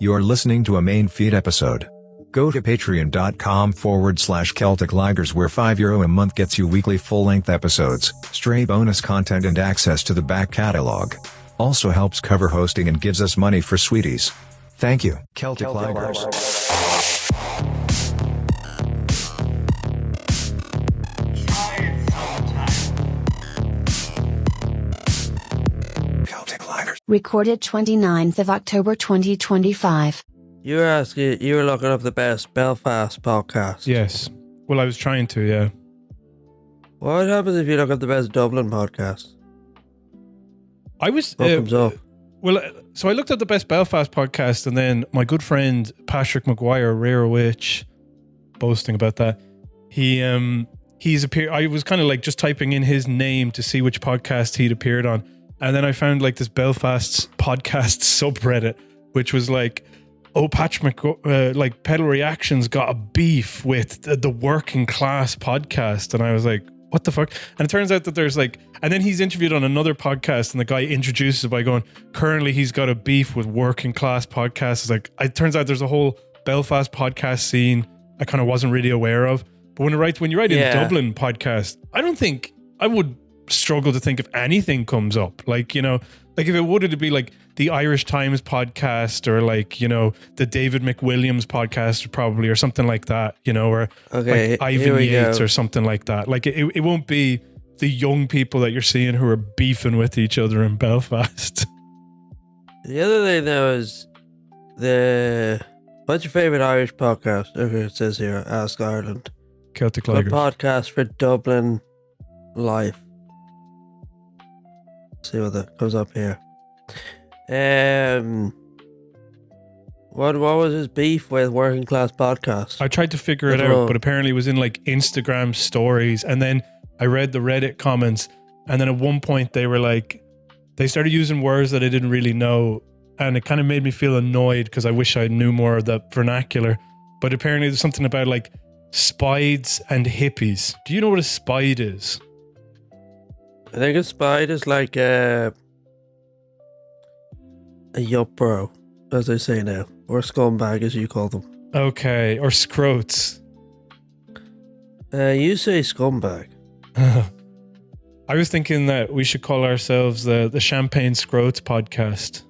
You're listening to a main feed episode. Go to patreon.com/Celtic Ligers where €5 a month gets you weekly full-length episodes, stray bonus content and access to the back catalogue. Also helps cover hosting and gives us money for sweeties. Thank you. Celtic Ligers. Recorded 29th of October 2025. You were looking up the best Belfast podcast. Yes. Well, I was trying to, yeah. What happens if you look up the best Dublin podcast? What comes up? Well, so I looked at the best Belfast podcast, and then my good friend Patrick Maguire, Rare Witch, boasting about that. He's appeared. I was kind of like just typing in his name to see which podcast he'd appeared on. And then I found like this Belfast podcast subreddit, which was like, Patrick like Pedal Reactions got a beef with the Working Class podcast. And I was like, what the fuck? And it turns out that there's like, and then he's interviewed on another podcast and the guy introduces it by going, currently he's got a beef with Working Class podcasts. It's like, it turns out there's a whole Belfast podcast scene I kind of wasn't really aware of. But when you write in Dublin podcast, I don't think I would struggle to think if anything comes up, like, you know, like if it would, it'd be like the Irish Times podcast or like, you know, the David McWilliams podcast probably, or something like that, you know, or like Ivan Yates or something like that. Like it won't be the young people that you're seeing who are beefing with each other in Belfast. The other thing though is what's your favourite Irish podcast? Okay, it says here, Ask Ireland. Celtic Ligers. Podcast for Dublin life. See what that comes up here. What was his beef with Working Class podcast? I tried to figure it out, but apparently it was in like Instagram stories, and then I read the Reddit comments, and then at one point they were like, they started using words that I didn't really know, and it kind of made me feel annoyed because I wish I knew more of the vernacular. But apparently there's something about like spides and hippies. Do you know what a spide is? I think a spide is like a yup bro, as they say now, or scumbag as you call them. Okay, or scroats. You say scumbag. I was thinking that we should call ourselves the Champagne Scroats podcast.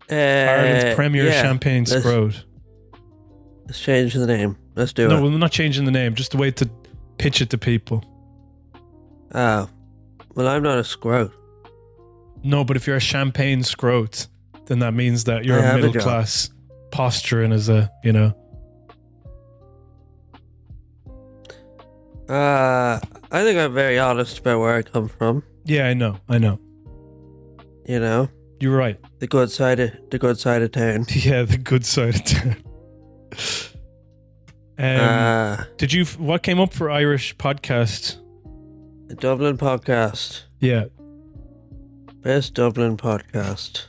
Ireland's premier champagne scroat. Let's change the name. Let's do it. No, we're not changing the name, just the way to pitch it to people. Oh, well, I'm not a scroat. No, but if you're a champagne scroat, then that means that you're a middle class posturing as a, you know. I think I'm very honest about where I come from. Yeah, I know. You know, you're right. The good side of town. Yeah, the good side of town. What came up for Irish podcast? The Dublin podcast. Yeah. Best Dublin podcast.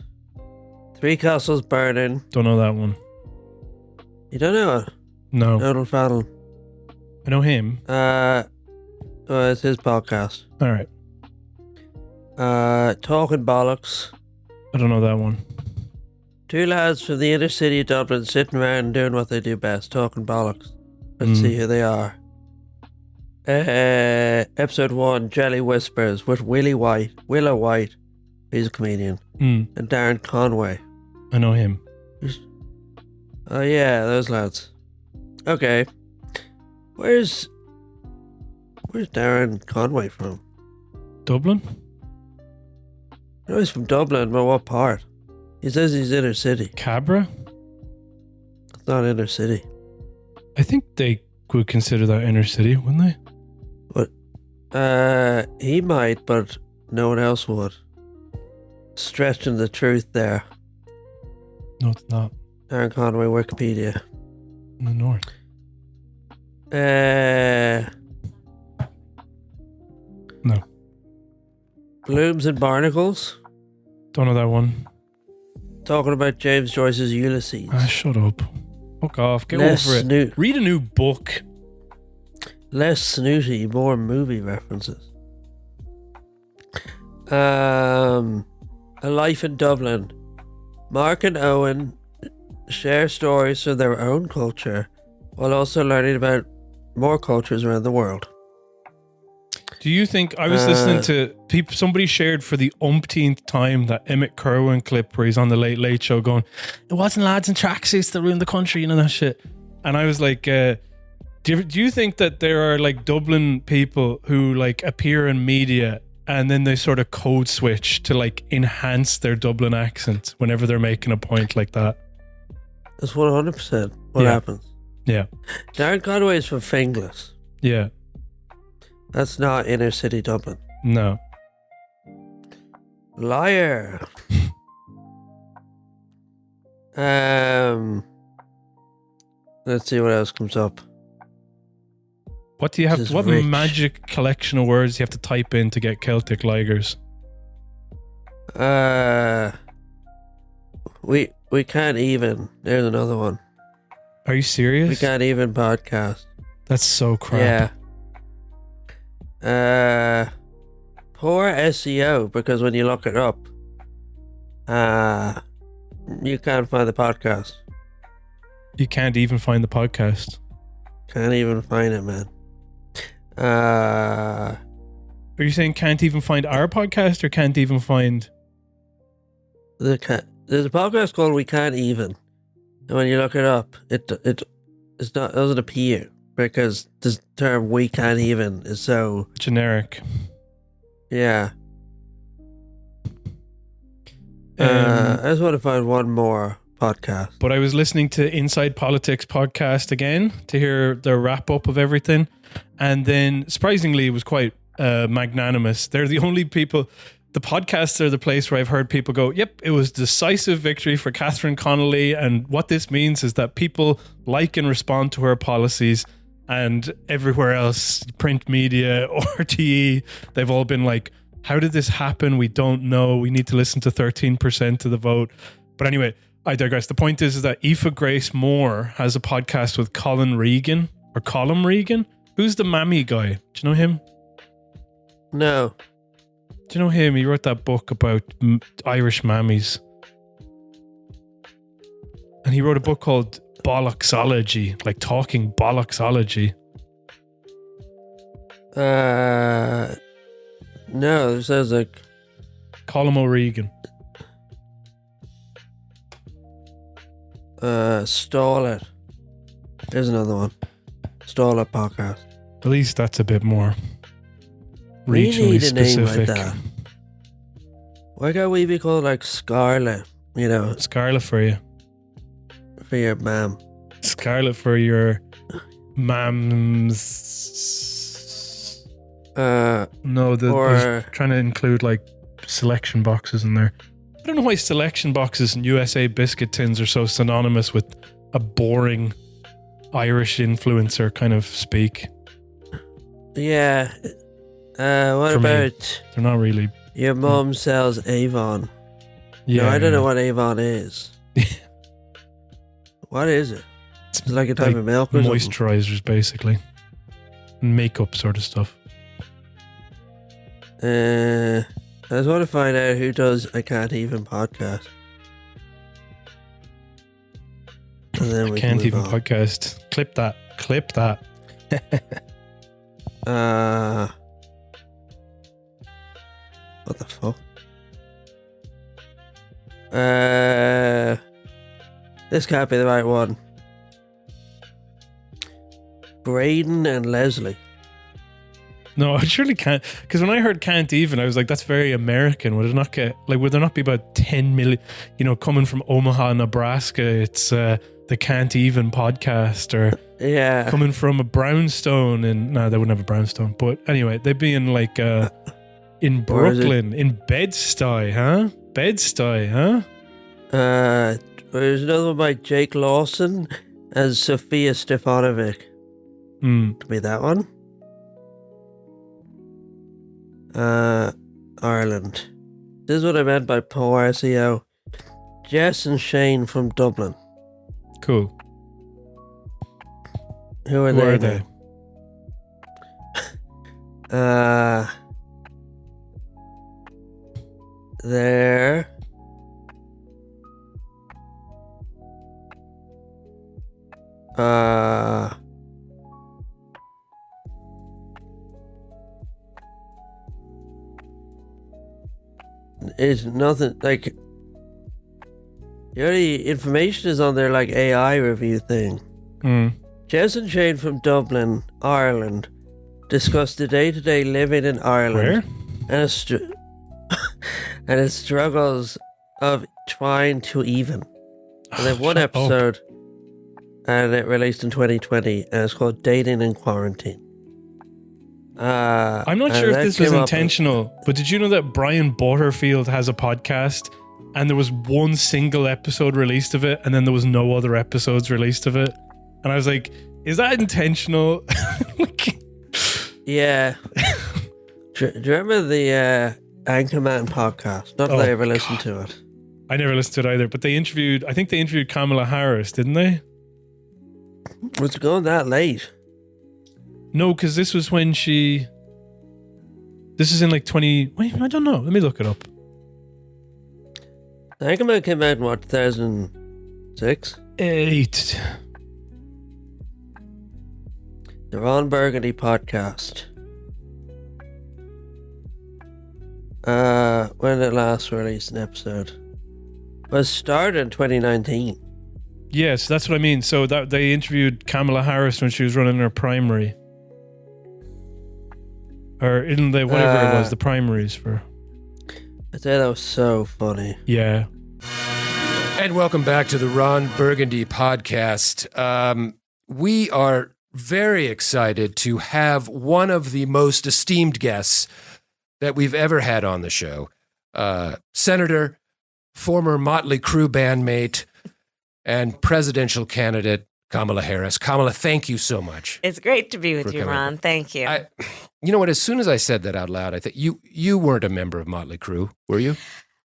Three Castles Burning. Don't know that one. You don't know it? No. Ronald Burgundy. I know him. It's his podcast. All right. Talking Bollocks. I don't know that one. Two lads from the inner city of Dublin sitting around doing what they do best, talking bollocks. Let's see who they are. Episode 1, Jelly Whispers, with Willow White, he's a comedian, and Darren Conway. I know him. Oh yeah, those lads. Okay. Where's Darren Conway from? Dublin? I know he's from Dublin, but what part? He says he's inner city. Cabra? It's not inner city. I think they would consider that inner city, wouldn't they? He might, but no one else would. Stretching the truth there. No, it's not. Darren Conway, Wikipedia. In the north. No. Blooms and Barnacles. Don't know that one. Talking about James Joyce's Ulysses. Shut up. Fuck off. Get over it. Read a new book. Less snooty, more movie references. A Life in Dublin. Mark and Owen share stories from their own culture while also learning about more cultures around the world. Do you think, I was listening to people, somebody shared for the umpteenth time that Emmett Kirwan clip where he's on the Late Late Show going, it wasn't lads in tracksuits that ruined the country, you know, that shit. And I was like, do you think that there are like Dublin people who like appear in media and then they sort of code switch to like enhance their Dublin accent whenever they're making a point like that? That's 100% what happens. Yeah. Darren Conway is from Finglas. Yeah. That's not inner city Dublin. No. Liar. Let's see what else comes up. What do you have? What rich. magic collection of words do you have to type in to get Celtic Ligers? We can't even. There's another one. Are you serious? We can't even podcast. That's so crap. Yeah. Poor SEO, because when you look it up, you can't find the podcast. You can't even find the podcast. Can't even find it, man. Are you saying can't even find our podcast or can't even find... There's a podcast called We Can't Even. And when you look it up, it doesn't appear because the term "we can't even" is so generic. Yeah. I just want to find one more podcast. But I was listening to Inside Politics podcast again to hear the wrap up of everything, and then surprisingly, it was quite magnanimous. They're the only people. The podcasts are the place where I've heard people go, yep, it was decisive victory for Catherine Connolly. And what this means is that people like and respond to her policies, and everywhere else, print media, RTE, they've all been like, how did this happen? We don't know. We need to listen to 13% of the vote. But anyway, I digress. The point is that Aoife Grace Moore has a podcast with Colin Regan. Who's the mammy guy? Do you know him? No. Do you know him? He wrote that book about Irish mammies. And he wrote a book called Bollocksology, like talking bollocksology. No, it sounds like Colm O'Regan. Stall It. There's another one. Stall It podcast. At least that's a bit more We regionally need a specific. name like that. Why can't we be called like Scarlet? You know, Scarlet for you. for your mom. Scarlet for your mam's. No, I was trying to include like selection boxes in there. I don't know why selection boxes and USA biscuit tins are so synonymous with a boring Irish influencer kind of speak. Yeah. What For me, about they're not really. your mum sells Avon? Yeah, No, I don't know what Avon is. What is it? It's like a type of milk or something? Moisturizers, basically. Makeup sort of stuff. I just want to find out who does I Can't Even podcast. And then we Can't can even move on. podcast. Clip that. What the fuck? This can't be the right one. Braden and Leslie. No, I surely can't. Because when I heard can't even, I was like, that's very American. Would it not get, like, would there not be about 10 million, coming from Omaha, Nebraska? It's the Can't Even podcast, or Yeah. coming from a brownstone they wouldn't have a brownstone. But anyway, they'd be in like, in Or is it- Brooklyn, in Bed-Stuy, huh? Bed-Stuy, huh? There's another one by Jake Lawson and Sophia Stefanovic. Could be that one. Ireland. This is what I meant by poor SEO. Jess and Shane from Dublin. Cool. Who are Who they? are they? They're It's nothing like the only information is on their like AI review thing. Jess and Shane from Dublin, Ireland, discussed the day-to-day living in Ireland and its struggles of trying to even. And they have one episode, and it released in 2020, and it's called "Dating in Quarantine." I'm not sure if this was intentional, but did you know that Brian Butterfield has a podcast and there was one single episode released of it and then there was no other episodes released of it? And I was like, is that intentional? Yeah. Do you remember the Anchorman podcast? Not that I ever listened to it. I never listened to it either, but I think they interviewed Kamala Harris, didn't they? Was it going that late? No, because this was when this is in like 20, wait, I don't know. Let me look it up. Anchorman came out in what, 2006? 8. The Ron Burgundy podcast. When did it last release an episode? It was started in 2019. Yes, that's what I mean. So that they interviewed Kamala Harris when she was running her primary. Or in the whatever it was, the primaries for. I thought that was so funny. Yeah. And welcome back to the Ron Burgundy podcast. We are very excited to have one of the most esteemed guests that we've ever had on the show. Senator, former Motley Crue bandmate, and presidential candidate Kamala Harris. Kamala, thank you so much. It's great to be with you, Ron. Thank you. You know what? As soon as I said that out loud, I thought you weren't a member of Motley Crue, were you?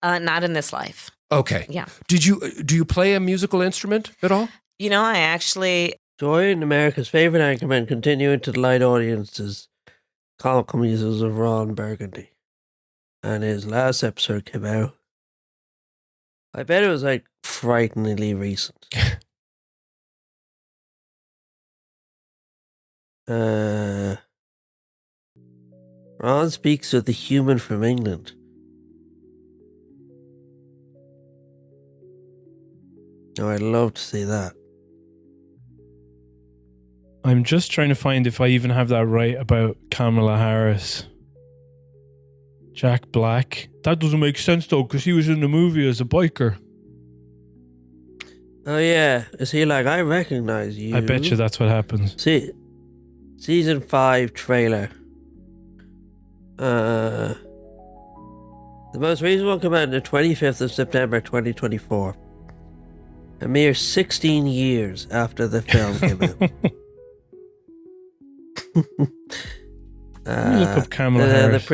Not in this life. Okay. Yeah. Do you play a musical instrument at all? You know, I actually joined America's favorite anchorman, continuing to delight audiences, comical musicals of Ron Burgundy, and his last episode came out. I bet it was like frighteningly recent. Ron speaks of the human from England. Oh, I'd love to see that. I'm just trying to find if I even have that right about Kamala Harris. Jack Black. That doesn't make sense though, because he was in the movie as a biker. Oh yeah, is he like, I recognize you? I bet you that's what happens. See, season 5 trailer. The most recent one came out on the 25th of September 2024. A mere 16 years after the film came out. Let me look up Kamala Harris. The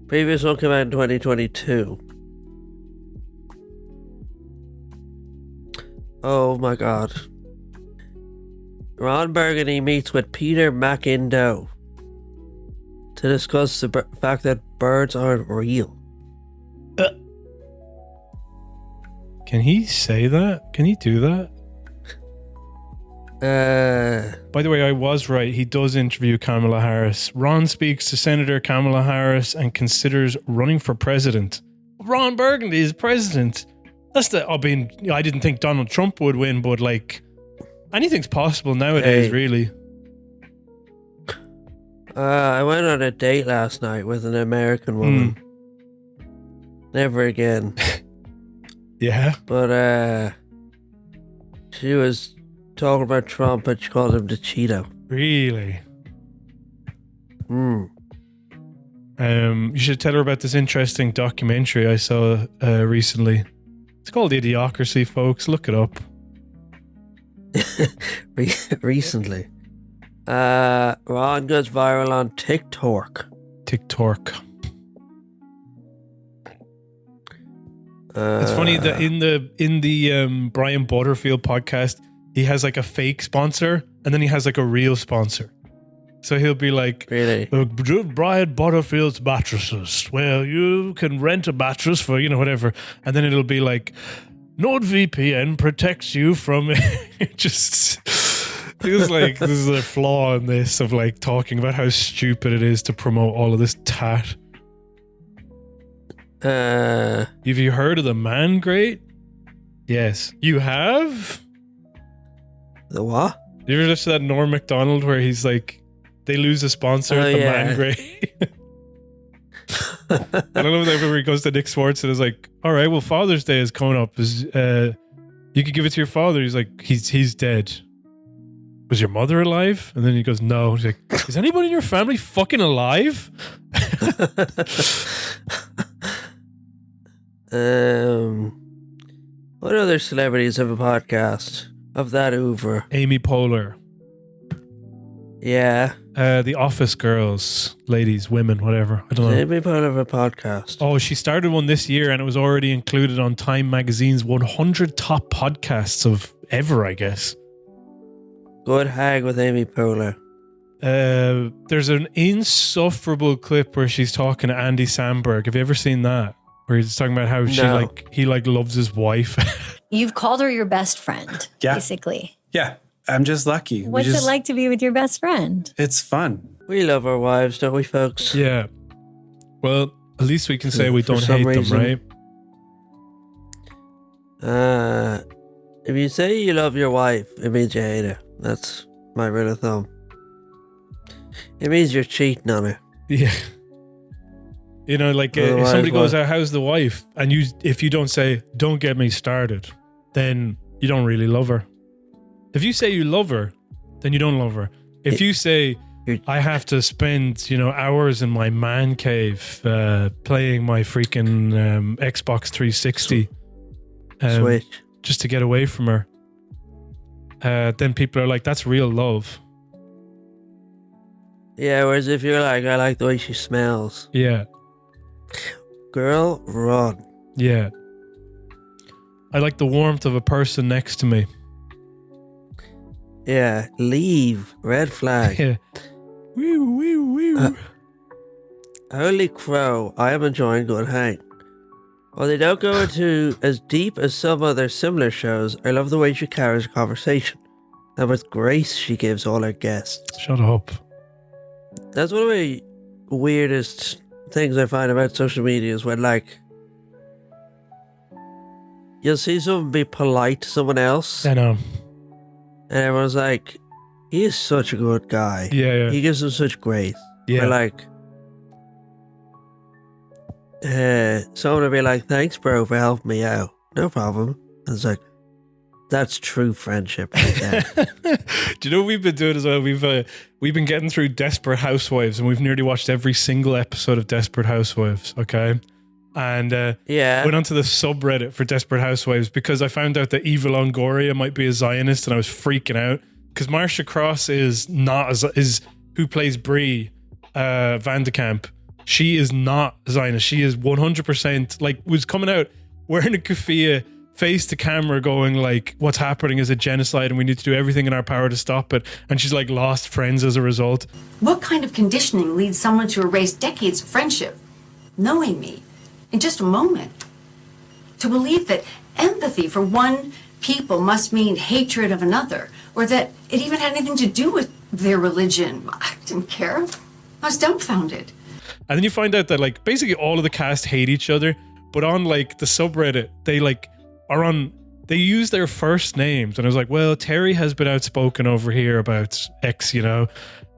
previous one came out in 2022. Oh my god. Ron Burgundy meets with Peter McIndoe to discuss the fact that birds aren't real. Can he say that? Can he do that? By the way, I was right. He does interview Kamala Harris. Ron speaks to Senator Kamala Harris and considers running for president. Ron Burgundy is president. I didn't think Donald Trump would win, but like, anything's possible nowadays, really. I went on a date last night with an American woman. Never again. Yeah. But she was talking about Trump and she called him the Cheeto. Really? You should tell her about this interesting documentary I saw recently. It's called Idiocracy, folks. Look it up. Recently. Ron goes viral on TikTok. It's funny that in the Brian Butterfield podcast, he has like a fake sponsor and then he has like a real sponsor. So he'll be like, really? Brian Butterfield's mattresses. Well, you can rent a mattress for, whatever. And then it'll be like, NordVPN protects you from it. Just feels like this is a flaw in this of like talking about how stupid it is to promote all of this tat. Have you heard of the Man Grate? Yes. You have? The what? You ever listen to that Norm Macdonald where he's like, they lose a sponsor at the Man Grate? I don't know whenever he goes to Nick Swartz and is like, all right, well, Father's Day is coming up. You could give it to your father. He's like, he's dead. Was your mother alive? And then he goes, no. He's like, is anybody in your family fucking alive? What other celebrities have a podcast of that over? Amy Poehler. Yeah. The Office girls, ladies, women, whatever. I don't know. Amy Poehler have a podcast. Oh, she started one this year and it was already included on Time Magazine's 100 top podcasts of ever, I guess. Good hag with Amy Poehler. There's an insufferable clip where she's talking to Andy Samberg. Have you ever seen that? Where he's talking about how he loves his wife. You've called her your best friend, basically. Yeah, I'm just lucky. What's it like to be with your best friend? It's fun. We love our wives, don't we, folks? Yeah. Well, at least we can say we don't hate them, right? If you say you love your wife, it means you hate her. That's my rule of thumb. It means you're cheating on her. Yeah. You know, like if somebody goes out, how's the wife? And if you don't say, don't get me started, then you don't really love her. If you say you love her, then you don't love her. If you say, I have to spend, hours in my man cave playing my freaking Xbox 360 Switch just to get away from her, then people are like, that's real love. Yeah, whereas if you're like, I like the way she smells. Yeah. Girl, run. Yeah. I like the warmth of a person next to me. Yeah, leave. Red flag. Yeah. Wee. Holy crow, I am enjoying Good Hang. While they don't go into as deep as some other similar shows, I love the way she carries a conversation. And with grace she gives all her guests. Shut up. That's one of the weirdest things I find about social media is when, like, you'll see someone be polite to someone else. I know. And everyone's like, he is such a good guy. Yeah. He gives them such grace. Yeah. But like, someone will be like, thanks, bro, for helping me out. No problem. And it's like, that's true friendship right there. Do you know what we've been doing as well? We've been getting through Desperate Housewives, and we've nearly watched every single episode of Desperate Housewives, okay? And went onto the subreddit for Desperate Housewives because I found out that Eva Longoria might be a Zionist, and I was freaking out because Marsha Cross is not is who plays Bree Van de Kamp. She is not a Zionist. She is 100% like was coming out wearing a keffiyeh, face to camera, going like, "What's happening is a genocide, and we need to do everything in our power to stop it." And she's like lost friends as a result. What kind of conditioning leads someone to erase decades of friendship, knowing me, in just a moment? To believe that empathy for one people must mean hatred of another, or that it even had anything to do with their religion. I didn't care. I was dumbfounded. And then you find out that like basically all of the cast hate each other, but on like the subreddit, they use their first names. And I was like, well, Terry has been outspoken over here about X, Yeah.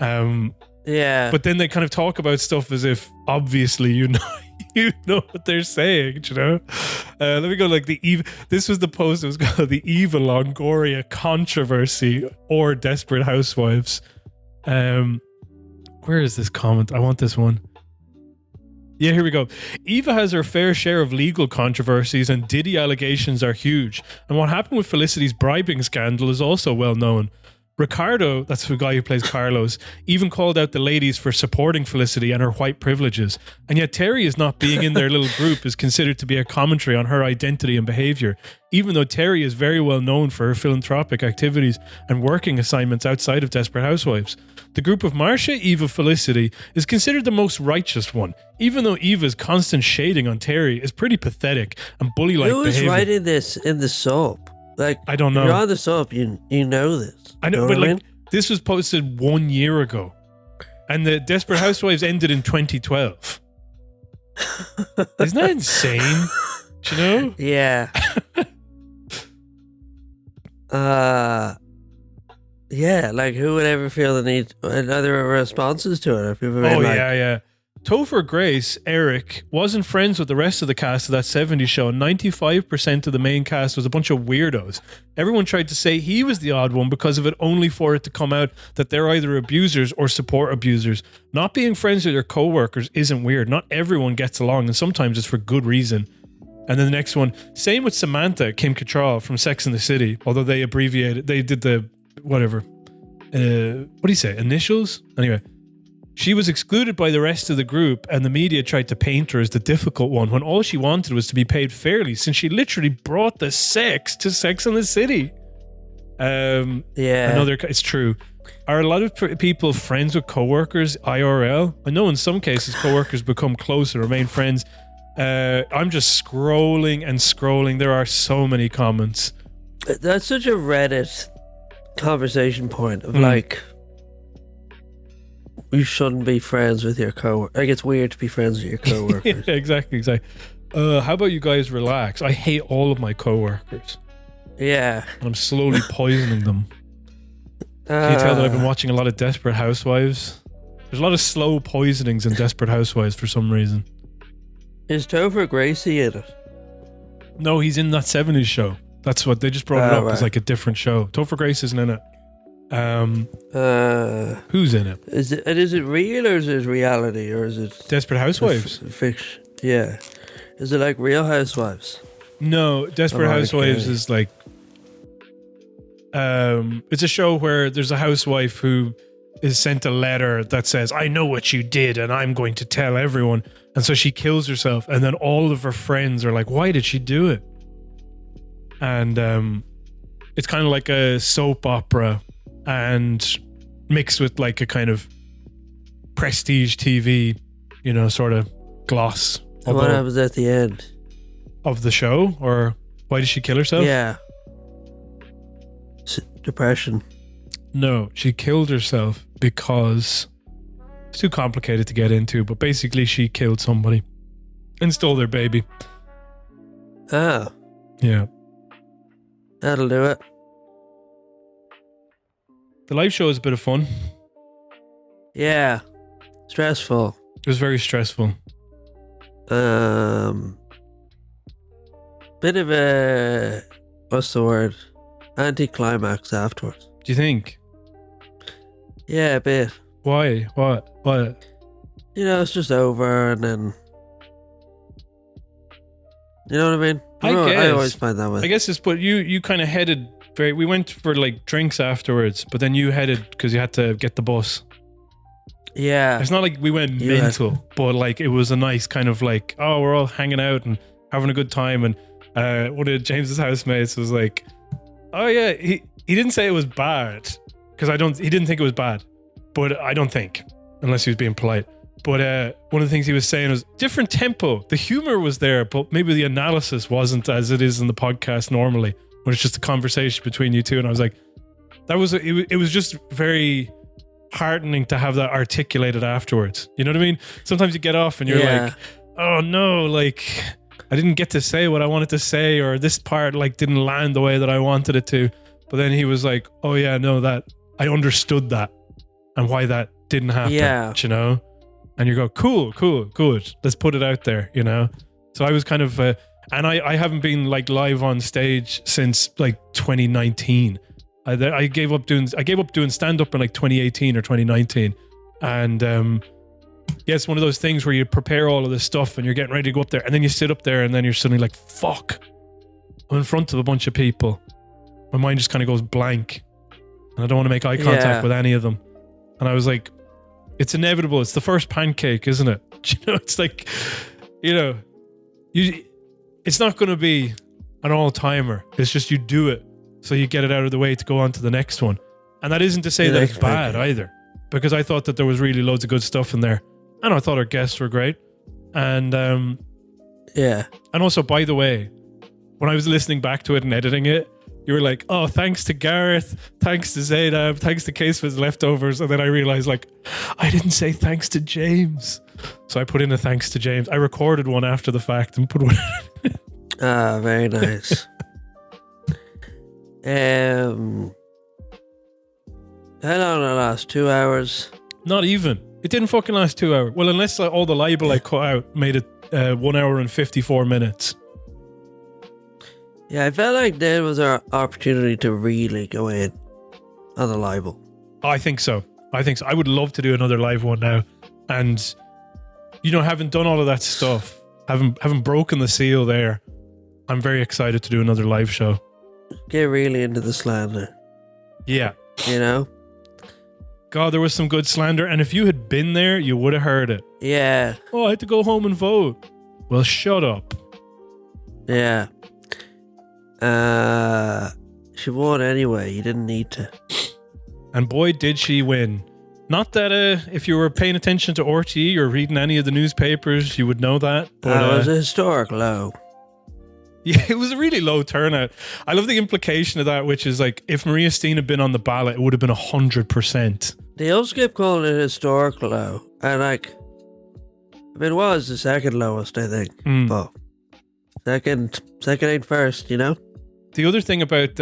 But then they kind of talk about stuff as if obviously you know what they're saying, Let me go like this was the post. It was called the Eva Longoria controversy or Desperate Housewives. Where is this comment? I want this one. Yeah, here we go. Eva has her fair share of legal controversies and Diddy allegations are huge. And what happened with Felicity's bribing scandal is also well known. Ricardo, that's the guy who plays Carlos, even called out the ladies for supporting Felicity and her white privileges. And yet Terry is not being in their little group is considered to be a commentary on her identity and behavior, even though Terry is very well known for her philanthropic activities and working assignments outside of Desperate Housewives. The group of Marcia, Eva, Felicity is considered the most righteous one, even though Eva's constant shading on Terry is pretty pathetic and bully-like behavior. Who is writing this in the soap? Like, I don't know. You're on the soap, you know this. I know, You but what I like, this was posted 1 year ago, and the Desperate Housewives ended in 2012. Isn't that insane? Do you know? Yeah. Yeah, like who would ever feel the need? Are there responses to it? Or people being like, yeah. Topher Grace, Eric, wasn't friends with the rest of the cast of that 70s show. 95% of the main cast was a bunch of weirdos. Everyone tried to say he was the odd one because of it, only for it to come out that they're either abusers or support abusers. Not being friends with your co-workers isn't weird. Not everyone gets along, and sometimes it's for good reason. And then the next one, same with Samantha, Kim Cattrall from Sex and the City, although they abbreviated, they did the, whatever, what do you say, initials? Anyway. She was excluded by the rest of the group, and the media tried to paint her as the difficult one when all she wanted was to be paid fairly, since she literally brought the sex to Sex and the City. yeah. It's true. Are a lot of people friends with coworkers IRL? I know in some cases coworkers become close and remain friends. I'm just scrolling and scrolling. There are so many comments. That's such a Reddit conversation point of like, you shouldn't be friends with your coworkers. Like, it's weird to be friends with your coworkers. Yeah, exactly. How about you guys relax? I hate all of my coworkers. Yeah. And I'm slowly poisoning them. Can you tell that I've been watching a lot of Desperate Housewives? There's a lot of slow poisonings in Desperate Housewives for some reason. Is Topher Gracie in it? No, he's in that 70s show. That's what they just brought it up. Right. It's like a different show. Topher Grace isn't in it. Who's in it? Is it real or is it reality or is it Desperate Housewives? Fiction? Yeah. Is it like Real Housewives? No, Desperate Housewives is like it's a show where there's a housewife who is sent a letter that says, I know what you did and I'm going to tell everyone. And so she kills herself, and then all of her friends are like, why did she do it? And it's kind of like a soap opera and mixed with like a kind of prestige TV, sort of gloss. And what happens at the end of the show? Or why did she kill herself? Yeah. Depression. No, she killed herself because it's too complicated to get into, but basically she killed somebody and stole their baby. Oh. Yeah. That'll do it. The live show is a bit of fun. Yeah. Stressful. It was very stressful. Bit of a, what's the word? Anticlimax afterwards. Do you think? Yeah, a bit. Why? What? It's just over and then... You know what I mean? I always find that way. I guess it's, but you kind of headed we went for like drinks afterwards, but then you headed because you had to get the bus. Yeah. It's not like we went mental, but like it was a nice kind of like, oh, we're all hanging out and having a good time. And one of James's housemates was like, oh yeah, he didn't say it was bad because he didn't think it was bad, but I don't think, unless he was being polite. But one of the things he was saying was different tempo. The humor was there, but maybe the analysis wasn't as it is in the podcast normally, when it's just a conversation between you two. And I was like, it was just very heartening to have that articulated afterwards. You know what I mean? Sometimes you get off and you're like, oh no, like I didn't get to say what I wanted to say, or this part like didn't land the way that I wanted it to. But then he was like, oh yeah, no, that I understood that and why that didn't happen. Yeah. And you go, cool, good. Let's put it out there, So I was kind of, and I haven't been like live on stage since like 2019. I gave up doing stand up in like 2018 or 2019, and it's one of those things where you prepare all of this stuff and you're getting ready to go up there, and then you sit up there and then you're suddenly like, fuck, I'm in front of a bunch of people. My mind just kind of goes blank, and I don't want to make eye contact with any of them. And I was like, it's inevitable. It's the first pancake, isn't it? It's like, it's not going to be an all-timer. It's just you do it so you get it out of the way to go on to the next one. And that isn't to say that it's bad either, because I thought that there was really loads of good stuff in there. And I thought our guests were great. And And also, by the way, when I was listening back to it and editing it, you were like, oh, thanks to Gareth, thanks to Zainab, thanks to Case for his Leftovers. And then I realized, like, I didn't say thanks to James. So I put in a thanks to James. I recorded one after the fact and put one in. Very nice. How long did it last? 2 hours? Not even. It didn't fucking last 2 hours. Well, unless all the libel I cut out made it 1 hour and 54 minutes. Yeah, I felt like there was our opportunity to really go in on the libel. I think so. I would love to do another live one now. And, having done all of that stuff, having broken the seal there, I'm very excited to do another live show. Get really into the slander. Yeah. God, there was some good slander. And if you had been there, you would have heard it. Yeah. Oh, I had to go home and vote. Well, shut up. Yeah. She won anyway. You didn't need to. And boy, did she win. Not that if you were paying attention to RTE or reading any of the newspapers, you would know that. But it was a historic low. Yeah, it was a really low turnout. I love the implication of that, which is like, if Maria Steen had been on the ballot, it would have been 100%. They also kept calling it a historic low. And it was the second lowest, I think. But second ain't first, The other thing about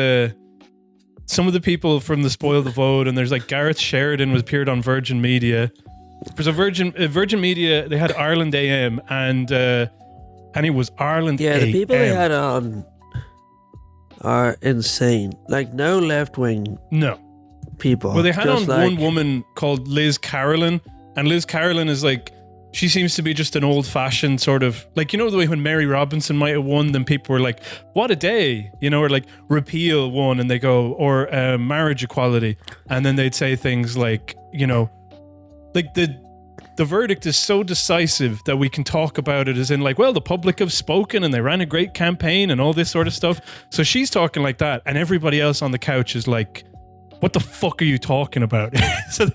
some of the people from the Spoil the Vote, and there's like Gareth Sheridan was appeared on Virgin Media. There's a Virgin Media, they had Ireland AM, and it was Ireland AM. Yeah, the people they had on are insane. Like, no left-wing people. Well, they had on one woman called Liz Carolyn, and Liz Carolyn is like, she seems to be just an old-fashioned sort of, like, the way when Mary Robinson might have won, then people were like, what a day, or like repeal won, and they go, or marriage equality, and then they'd say things like, like the verdict is so decisive that we can talk about it as in like, well, the public have spoken and they ran a great campaign and all this sort of stuff. So she's talking like that, and everybody else on the couch is like, what the fuck are you talking about? So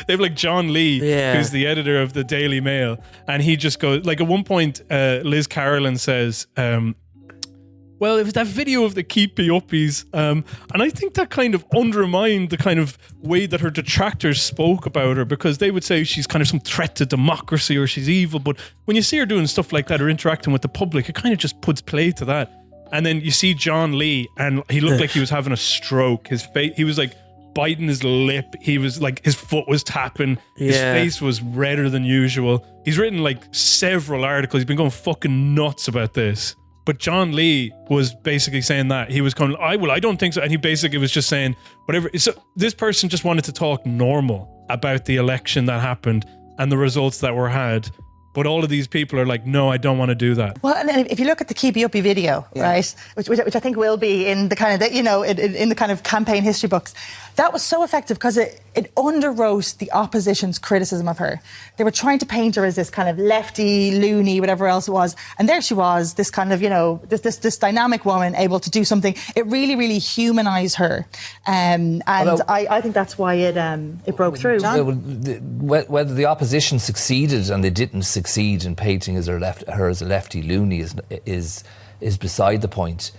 they've like John Lee, who's the editor of the Daily Mail, and he just goes, like, at one point, Liz Carolyn says, well, it was that video of the Keepy Uppies, and I think that kind of undermined the kind of way that her detractors spoke about her, because they would say she's kind of some threat to democracy or she's evil, but when you see her doing stuff like that or interacting with the public, it kind of just puts play to that. And then you see John Lee, and he looked like he was having a stroke. His face, he was like biting his lip. He was like, his foot was tapping. His face was redder than usual. He's written like several articles. He's been going fucking nuts about this. But John Lee was basically saying that. He was going, I don't think so. And he basically was just saying, whatever. So this person just wanted to talk normal about the election that happened and the results that were had. But all of these people are like, no, I don't want to do that. Well, and if you look at the Keepy Uppy video, right, which I think will be in the kind of, in the kind of campaign history books, that was so effective because it underwrote the opposition's criticism of her. They were trying to paint her as this kind of lefty, loony, whatever else it was. And there she was, this kind of, this dynamic woman able to do something. It really, really humanised her. I think that's why it broke through. Whether the opposition succeeded and they didn't succeed in painting her as a lefty loony is beside the point.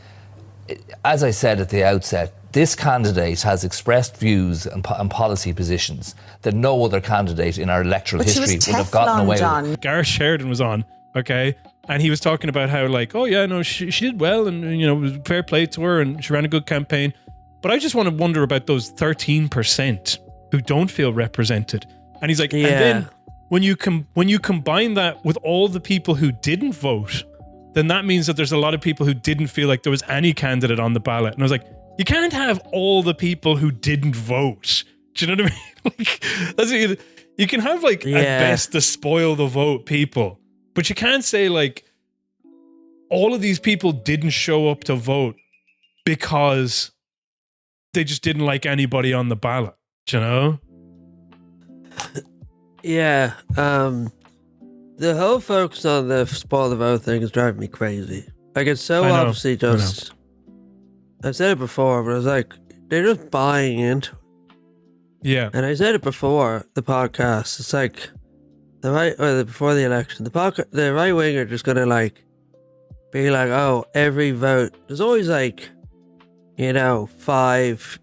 As I said at the outset, this candidate has expressed views and policy positions that no other candidate in our electoral history would have gotten away with. Gareth Sheridan was on, okay? And he was talking about how, like, oh yeah, no, she did well, and it was fair play to her, and she ran a good campaign. But I just want to wonder about those 13% who don't feel represented. And he's like, and then when you combine that with all the people who didn't vote, then that means that there's a lot of people who didn't feel like there was any candidate on the ballot. And I was like, you can't have all the people who didn't vote. Do you know what I mean? Like, you can have, like, at best, the spoil the vote people. But you can't say, like, all of these people didn't show up to vote because they just didn't like anybody on the ballot, you know? Yeah. The whole focus on the spoil the vote thing is driving me crazy. Like, it's so obviously just... I've said it before, but I was like, they're just buying into it. Yeah. And I said it before the podcast. It's like before the election, the right wing are just gonna like be like, oh, every vote. There's always like, 5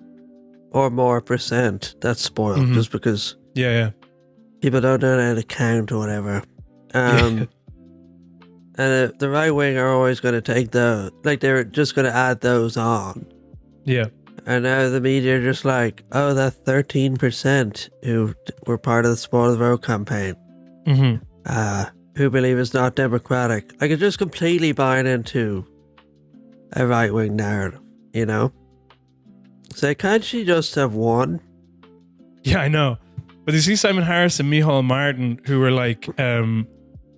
or more % that's spoiled just because people don't know how to count or whatever. And the right wing are always going to take those, like they're just going to add those on. Yeah. And now the media are just like, oh, that 13% who were part of the Spoil the Vote campaign, who believe it's not democratic. Like, it's just completely buying into a right wing narrative, So can't she just have won? Yeah, I know. But you see Simon Harris and Micheál Martin, who were like,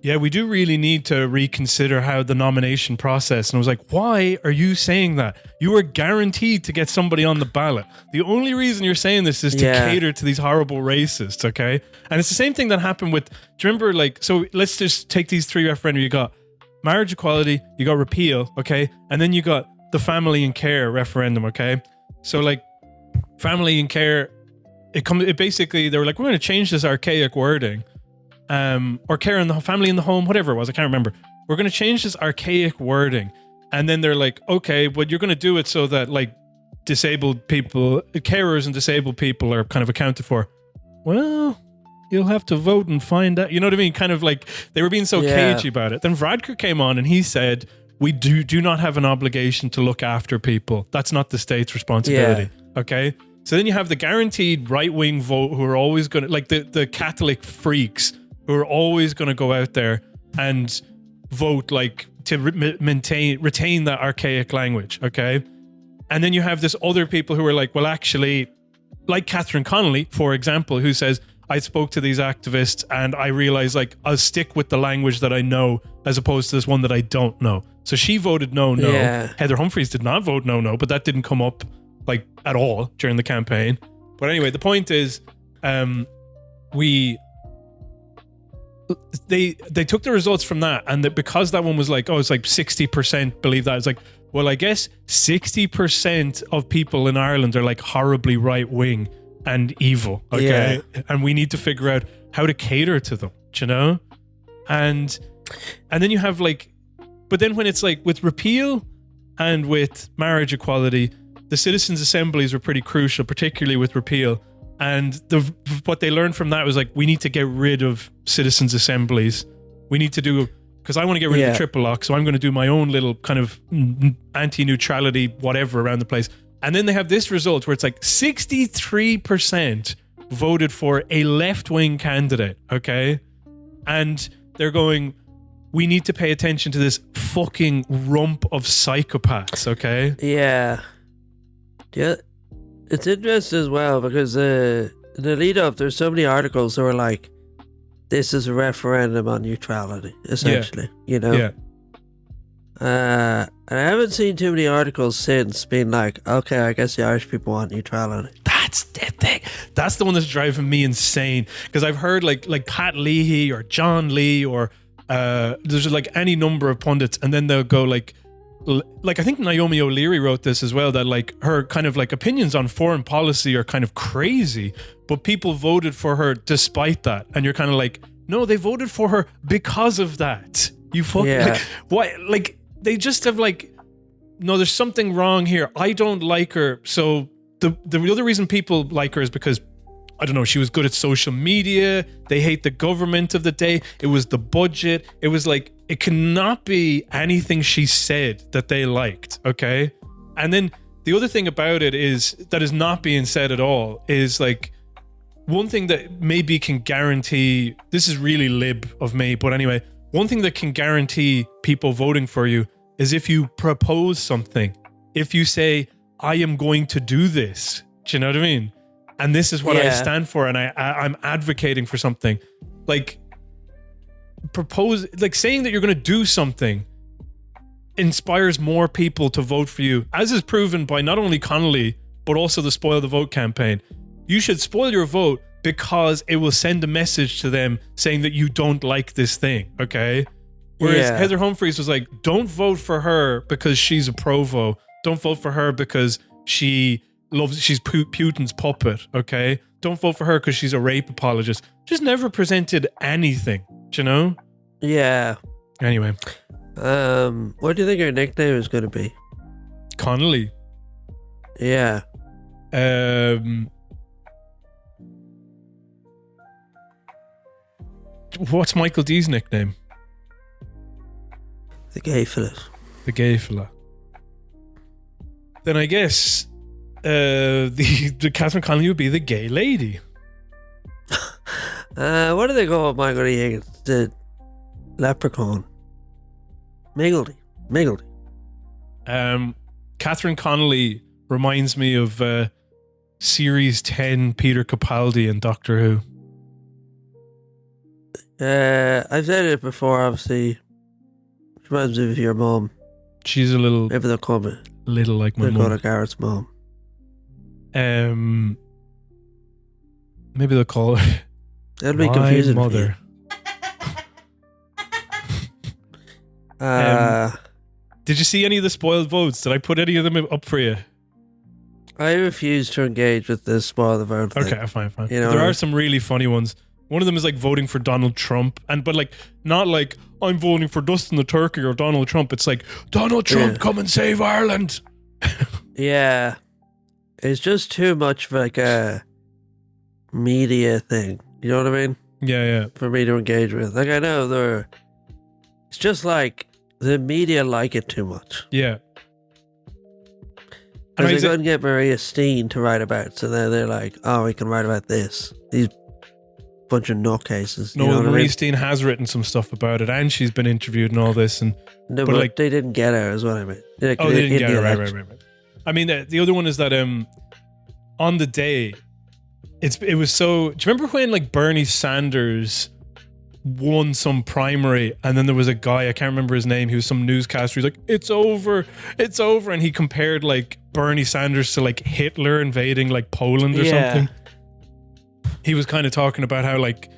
yeah, we do really need to reconsider how the nomination process. And I was like, why are you saying that? You are guaranteed to get somebody on the ballot. The only reason you're saying this is to cater to these horrible racists, okay? And it's the same thing that happened with, do you remember, like, so let's just take these 3 referenda. You got marriage equality, you got repeal, okay? And then you got the family and care referendum, okay? So, like, family and care, it basically, they were like, we're going to change this archaic wording. Or care in the family in the home, whatever it was, I can't remember. We're going to change this archaic wording. And then they're like, okay, but you're going to do it so that like disabled people, carers and disabled people are kind of accounted for. Well, you'll have to vote and find out. You know what I mean? Kind of like they were being so cagey about it. Then Varadkar came on and he said, we do not have an obligation to look after people. That's not the state's responsibility. Yeah. Okay? So then you have the guaranteed right-wing vote who are always going to, like the Catholic freaks who are always going to go out there and vote like to retain that archaic language, okay? And then you have this other people who are like, well, actually, like Catherine Connolly, for example, who says, I spoke to these activists and I realized like I'll stick with the language that I know as opposed to this one that I don't know. So she voted no. Yeah. Heather Humphreys did not vote no, but that didn't come up like at all during the campaign. But anyway, the point is, they took the results from that, and that because that one was like, oh, it's like 60% believe that. It's like, well, I guess 60% of people in Ireland are like horribly right wing and evil, okay? Yeah. And we need to figure out how to cater to them, you know? And then you have like, but then when it's like with repeal and with marriage equality, the citizens' assemblies were pretty crucial, particularly with repeal. And what they learned from that was like, we need to get rid of citizens' assemblies. We need to do, because I want to get rid of the triple lock, so I'm going to do my own little kind of anti-neutrality whatever around the place. And then they have this result where it's like 63% voted for a left-wing candidate, okay? And they're going, we need to pay attention to this fucking rump of psychopaths, okay? Yeah. It's interesting as well because in the lead up, there's so many articles that were like, this is a referendum on neutrality, essentially, you know? Yeah. And I haven't seen too many articles since being like, okay, I guess the Irish people want neutrality. That's the thing. That's the one that's driving me insane. Because I've heard like Pat Leahy or John Lee or there's like any number of pundits, and then they'll go like I think Naomi O'Leary wrote this as well, that like her kind of like opinions on foreign policy are kind of crazy, but people voted for her despite that. And you're kind of like, no, they voted for her because of that. You fucking like, why? Like they just have like, no, there's something wrong here. I don't like her. So the other reason people like her is because, I don't know, she was good at social media. They hate the government of the day. It was the budget. It was like, it cannot be anything she said that they liked, okay? And then the other thing about it is, that is not being said at all, is like, one thing that maybe can guarantee, this is really lib of me, but anyway, one thing that can guarantee people voting for you is if you propose something. If you say, I am going to do this. Do you know what I mean? And this is what I stand for, and I'm advocating for something. Like, propose, like saying that you're going to do something inspires more people to vote for you, as is proven by not only Connolly, but also the Spoil the Vote campaign. You should spoil your vote because it will send a message to them saying that you don't like this thing, okay? Whereas Heather Humphreys was like, don't vote for her because she's a provo. Don't vote for her because she's Putin's puppet, okay? Don't vote for her because she's a rape apologist. Just never presented anything, do you know? Yeah. Anyway. What do you think her nickname is going to be? Connolly. Yeah. What's Michael D's nickname? The gay fella. The gay fella. Then I guess the Catherine Connolly would be the gay lady. What do they call Michael D. Higgins? The leprechaun. Miggledy. Catherine Connolly reminds me of Series 10 Peter Capaldi in Doctor Who. I've said it before, obviously. She reminds me of your mom. She's a little... Maybe they'll call me. Little like my mom. mum. They'll call her Garrett's mom. Maybe they'll call her... That'll be confusing. Mother. Did you see any of the spoiled votes? Did I put any of them up for you? I refuse to engage with this spoil the vote thing. Okay, fine. You know, there are some really funny ones. One of them is like voting for Donald Trump, but like not like I'm voting for Dustin the Turkey or Donald Trump. It's like Donald Trump, come and save Ireland. Yeah, it's just too much of like a media thing. You know what I mean? Yeah. For me to engage with. Like I know it's just like the media like it too much. Yeah. Because they couldn't get Maria Steen to write about, so they're like, oh, we can write about this. These bunch of nutcases. No, Maria Steen has written some stuff about it, and she's been interviewed and all this. But like, they didn't get her, is what I mean. They didn't get her, right. I mean, the other one is that on the day, it was so... Do you remember when like Bernie Sanders won some primary and then there was a guy, I can't remember his name, he was some newscaster, he's like, it's over, and he compared like Bernie Sanders to like Hitler invading like Poland or something. He was kind of talking about how like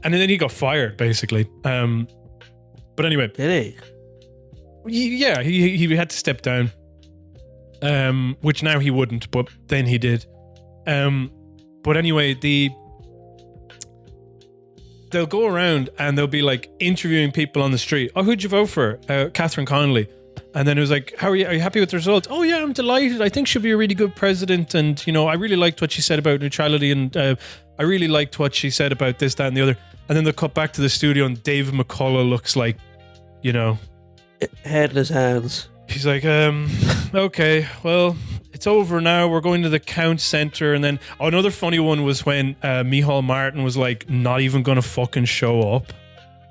and then he got fired basically. But anyway, did he had to step down, which now he wouldn't, but then he did. But anyway, they'll go around and they'll be like interviewing people on the street. Oh, who'd you vote for? Catherine Connolly. And then it was like, how are you happy with the results? Oh yeah, I'm delighted. I think she'll be a really good president. And, you know, I really liked what she said about neutrality. And I really liked what she said about this, that, and the other. And then they'll cut back to the studio and David McCullough looks like, you know... head in his hands. He's like, okay, well, it's over now. We're going to the count center. And then another funny one was when Micheál Martin was like, not even going to fucking show up.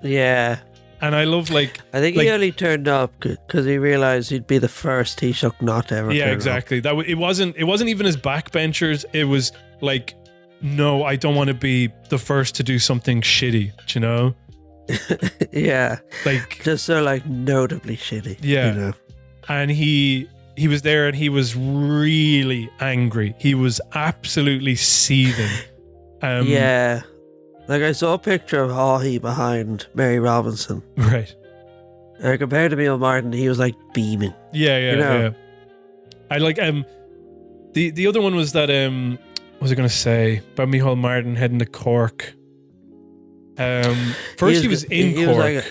Yeah. And I love like... I think he only turned up because he realised he'd be the first Taoiseach not to ever turn exactly. up. It wasn't even his backbenchers. It was like, no, I don't want to be the first to do something shitty, do you know? Yeah. Like... Just so like notably shitty. Yeah. You know? And he was there and he was really angry. He was absolutely seething. Yeah. Like I saw a picture of Hawley behind Mary Robinson. Right. And compared to Micheál Martin, he was like beaming. Yeah. You know? Yeah. I like the other one was that what was I going to say about Micheál Martin heading to Cork? First he was in Cork. Was like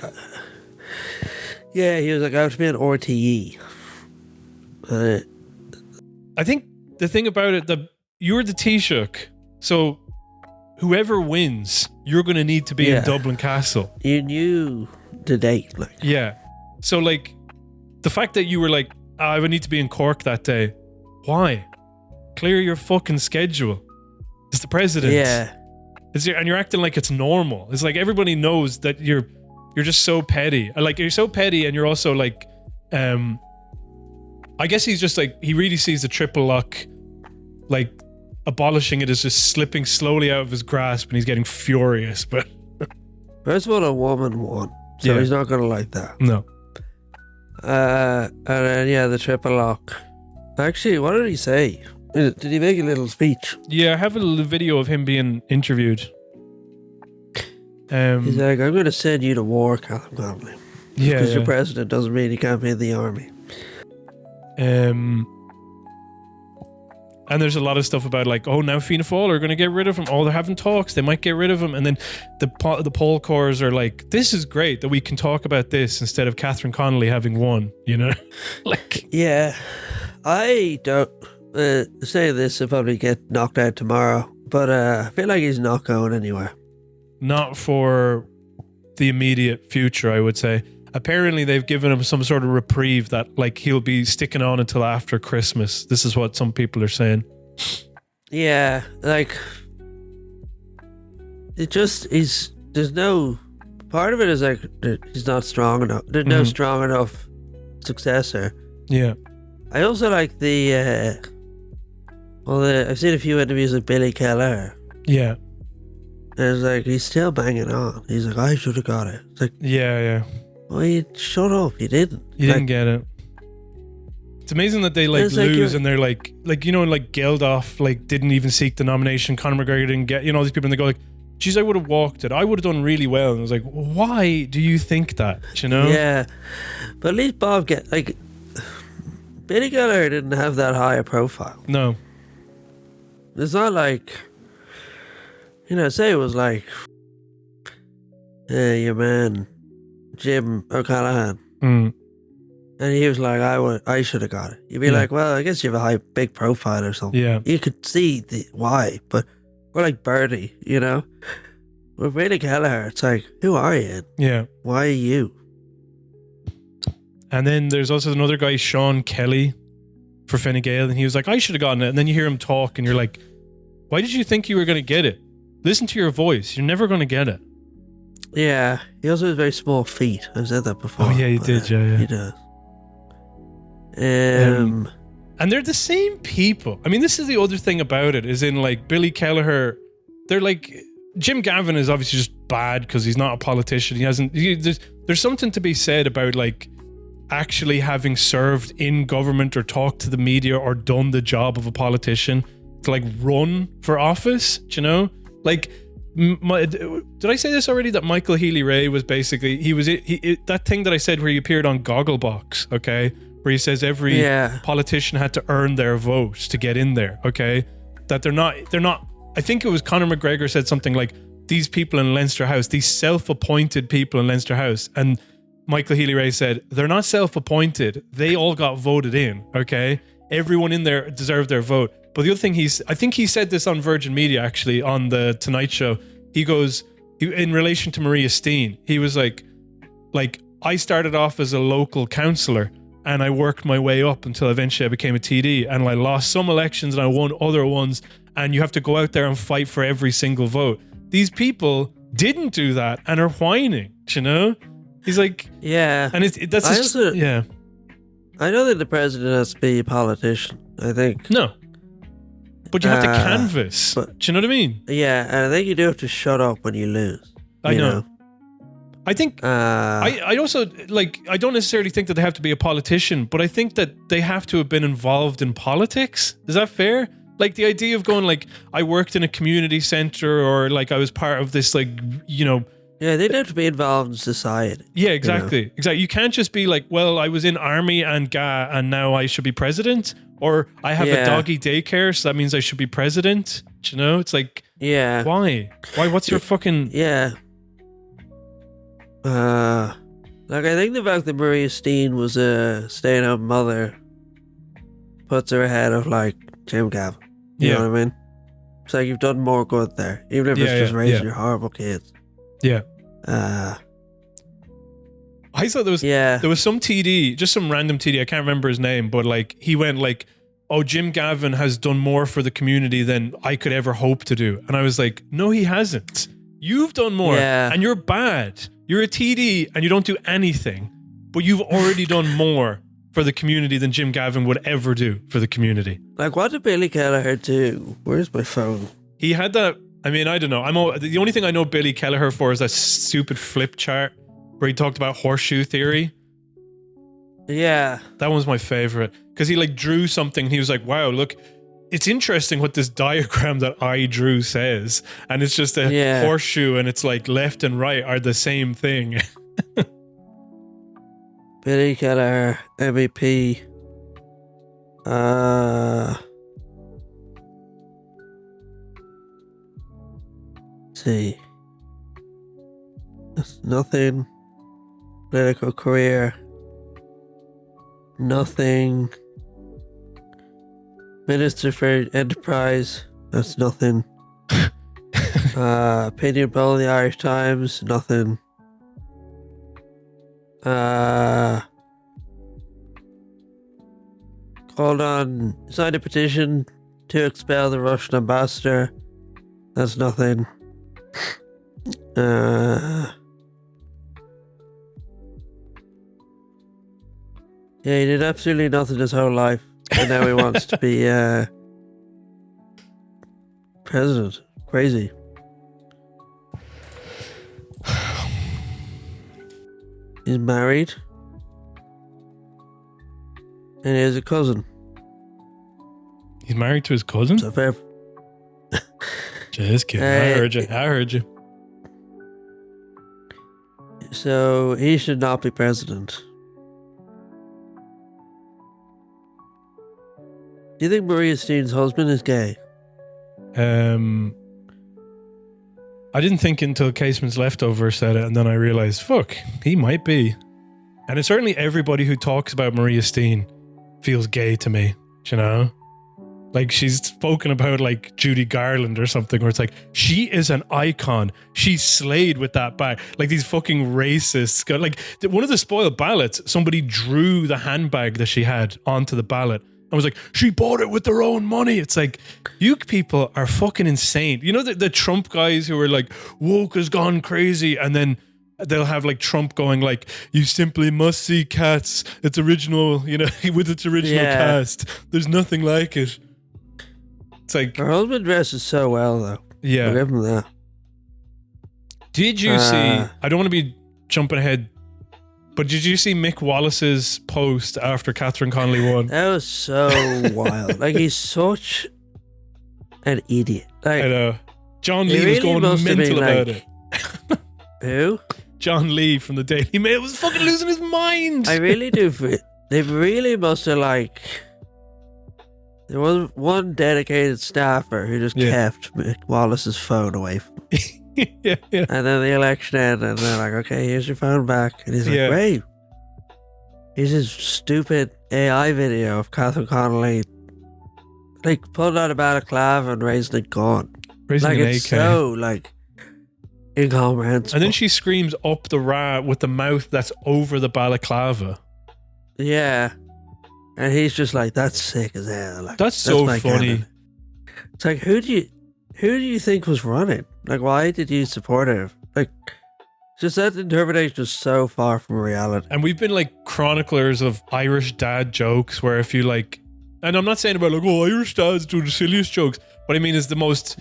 he was like out to be an RTE. I think the thing about it, you're the Taoiseach, so whoever wins, you're going to need to be in Dublin Castle. You knew the date, like. Yeah. So like, the fact that you were like, I would need to be in Cork that day. Why? Clear your fucking schedule. It's the president. Yeah. And you're acting like it's normal. It's like everybody knows that you're just so petty. Like you're so petty, and you're also like, I guess he's just like, he really sees the triple lock, like abolishing it as just slipping slowly out of his grasp, and he's getting furious. But first of all, a woman won, so he's not gonna like that. No. And then the triple lock. Actually, what did he say? Did he make a little speech? Yeah, I have a little video of him being interviewed. He's like, I'm going to send you to war, Catherine Connolly. Yeah, because your president doesn't mean he can't be in the army. And there's a lot of stuff about like, oh, now Fianna Fáil are going to get rid of him. Oh, they're having talks. They might get rid of him. And then the poll cores are like, this is great that we can talk about this instead of Catherine Connolly having won, you know? Like, yeah, I don't say this, he'll probably get knocked out tomorrow, but I feel like he's not going anywhere. Not for the immediate future, I would say. Apparently, they've given him some sort of reprieve that, like, he'll be sticking on until after Christmas. This is what some people are saying. Yeah, like, it just is. There's no part of it is like he's not strong enough. There's no strong enough successor. Yeah. I also like I've seen a few interviews with Billy Kelleher. Yeah. And it's like he's still banging on. He's like, I should have got it. It's like, yeah. Well, you shut up. You didn't. You didn't get it. It's amazing that they like lose and they're like you know, like Geldof like didn't even seek the nomination. Conor McGregor didn't get, you know, all these people, and they go like, geez, I would have walked it. I would have done really well. And I was like, why do you think that? You know? Yeah, but at least Bob Billy Kelleher didn't have that high a profile. No, it's not like, you know, say it was like your man Jim O'Callaghan. And he was like, I should have got it. You'd be like, well, I guess you have a big profile or something. Yeah. You could see why, but we're like Birdie, you know? With Billy Kelleher, it's like, who are you? Yeah. Why are you? And then there's also another guy, Sean Kelly, for Fine Gael, and he was like, I should have gotten it. And then you hear him talk, and you're like, why did you think you were going to get it? Listen to your voice. You're never going to get it. Yeah. He also has very small feet. I've said that before. Oh, yeah, you did, yeah. He does. And they're the same people. I mean, this is the other thing about it, is in like Billy Kelleher, they're like, Jim Gavin is obviously just bad because he's not a politician. There's something to be said about like actually having served in government or talked to the media or done the job of a politician to like run for office, do you know? Like, did I say this already, that Michael Healy-Rae was basically, that thing that I said where he appeared on Gogglebox, okay, where he says every politician had to earn their vote to get in there, okay, that they're not, I think it was Conor McGregor said something like, these people in Leinster House, these self-appointed people in Leinster House, and Michael Healy-Rae said, they're not self-appointed, they all got voted in, okay, everyone in there deserved their vote. But the other thing I think he said this on Virgin Media, actually, on the Tonight Show. He goes, in relation to Maria Steen, he was like, I started off as a local councillor and I worked my way up until eventually I became a TD, and I lost some elections and I won other ones, and you have to go out there and fight for every single vote. These people didn't do that and are whining, you know? He's like, yeah. And yeah. I don't think the president has to be a politician, I think. No. But you have to canvass. Do you know what I mean? Yeah, and I think you do have to shut up when you lose. I know. I think I also, like, I don't necessarily think that they have to be a politician, but I think that they have to have been involved in politics. Is that fair? Like, the idea of going, like, I worked in a community centre, or like I was part of this, like, you know. Yeah, they'd have to be involved in society. Yeah, exactly. You know? Exactly. You can't just be like, well, I was in army and GA and now I should be president. Or I have a doggy daycare, so that means I should be president. Do you know? It's like, why? What's your fucking... Yeah. Like, I think the fact that Maria Steen was a stay-at-home mother puts her ahead of, like, Jim Gavin. You know what I mean? It's like you've done more good there, even if it's just raising your horrible kids. Yeah. I thought there was some TD, just some random TD, I can't remember his name, but like he went like, oh, Jim Gavin has done more for the community than I could ever hope to do. And I was like, no, he hasn't. You've done more and you're bad. You're a TD and you don't do anything, but you've already done more for the community than Jim Gavin would ever do for the community. Like, what did Billy Kelleher do? Where's my phone? He had that, I mean, I don't know. The only thing I know Billy Kelleher for is that stupid flip chart where he talked about horseshoe theory. Yeah. That one's my favorite. Because he like drew something and he was like, wow, look, it's interesting what this diagram that I drew says, and it's just a horseshoe, and it's like left and right are the same thing. Billy Kelleher, MEP. See. That's nothing. Political career. Nothing. Minister for Enterprise. That's nothing. Opinion poll in the Irish Times. Nothing. Signed a petition to expel the Russian ambassador. That's nothing. Yeah, he did absolutely nothing his whole life, and now he wants to be president. Crazy. He's married, and he has a cousin. He's married to his cousin? So fair. Just kidding. I heard you. So he should not be president. Do you think Maria Steen's husband is gay? I didn't think until Caseman's Leftover said it, and then I realized, fuck, he might be. And it's certainly everybody who talks about Maria Steen feels gay to me, you know? Like, she's spoken about like Judy Garland or something, where it's like, she is an icon. She slayed with that bag. Like these fucking racists. Like one of the spoiled ballots, somebody drew the handbag that she had onto the ballot. I was like, she bought it with their own money. It's like, you people are fucking insane. You know, the Trump guys who are like, woke has gone crazy. And then they'll have like Trump going like, you simply must see Cats. It's original, you know, with its original cast. There's nothing like it. It's like, her husband dresses so well, though. Yeah. I'll give him that. Did you see, I don't want to be jumping ahead, but did you see Mick Wallace's post after Catherine Connolly won? That was so wild. Like, he's such an idiot. Like, I know. John Lee was going mental about it. Who? John Lee from the Daily Mail was fucking losing his mind. I really do. They really must have like... There was one dedicated staffer who just kept Mick Wallace's phone away from him. yeah. And then the election ended, and they're like, okay, here's your phone back. And he's like, wait. Here's his stupid AI video of Catherine Connolly, like, pulling out a balaclava and raising a gun. Raising like, an it's AK. so, like, incomprehensible. And then she screams up the rat with the mouth that's over the balaclava. Yeah. And he's just like, that's sick as hell. Like, that's so funny. Candidate. It's like, who do you think was running? Like, why did you support her? Like, just that interpretation is so far from reality. And we've been like chroniclers of Irish dad jokes, where if you like, and I'm not saying about like, oh, Irish dads do the silliest jokes. What I mean is the most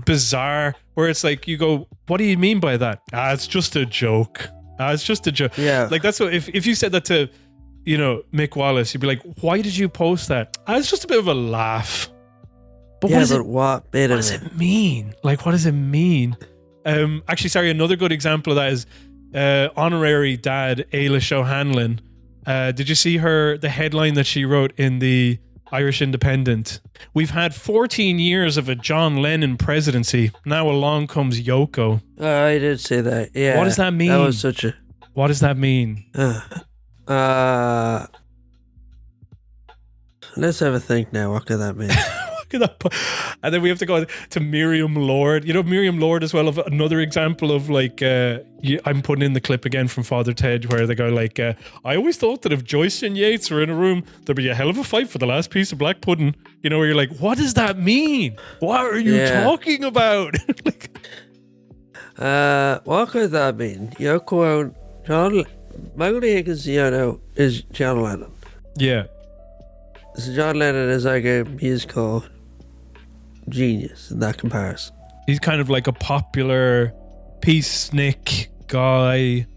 bizarre, where it's like, you go, what do you mean by that? It's just a joke. It's just a joke. Yeah. Like, that's what, if you said that to, you know, Mick Wallace, you'd be like, why did you post that? It's just a bit of a laugh. But what does it mean? Like, what does it mean? Actually, sorry, another good example of that is honorary dad Ailish O'Hanlon. Did you see the headline that she wrote in the Irish Independent? We've had 14 years of a John Lennon presidency. Now along comes Yoko. I did see that. Yeah. What does that mean? That was such a... What does that mean? Let's have a think now. What could that mean? And then we have to go to Miriam Lord. You know, Miriam Lord as well, of another example of like, I'm putting in the clip again from Father Ted, where they go like, I always thought that if Joyce and Yates were in a room, there'd be a hell of a fight for the last piece of black pudding. You know, where you're like, what does that mean? What are you talking about? What could that mean? Yoko John... Michael D. Higgins, is John Lennon. Yeah. So John Lennon is like a musical genius in that comparison. He's kind of like a popular peacenik guy,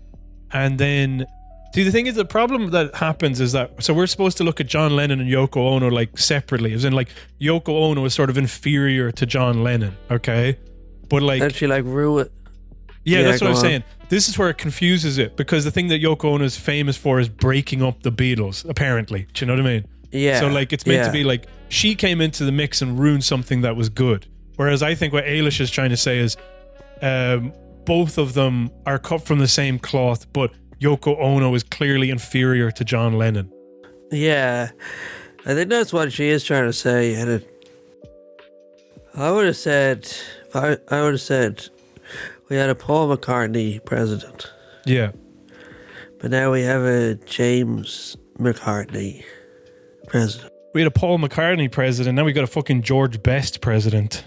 and then See, the thing is, the problem that happens is that, so we're supposed to look at John Lennon and Yoko Ono like separately, as in like Yoko Ono is sort of inferior to John Lennon, okay? But like... And she like ruined... Yeah, that's what I'm saying. This is where it confuses it, because the thing that Yoko Ono is famous for is breaking up the Beatles, apparently. Do you know what I mean? Yeah. So like it's meant to be like she came into the mix and ruined something that was good. Whereas I think what Eilish is trying to say is both of them are cut from the same cloth, but Yoko Ono is clearly inferior to John Lennon. Yeah. I think that's what she is trying to say. And I would have said we had a Paul McCartney president. Yeah. But now we have a James McCartney president. We had a Paul McCartney president, now we got a fucking George Best president.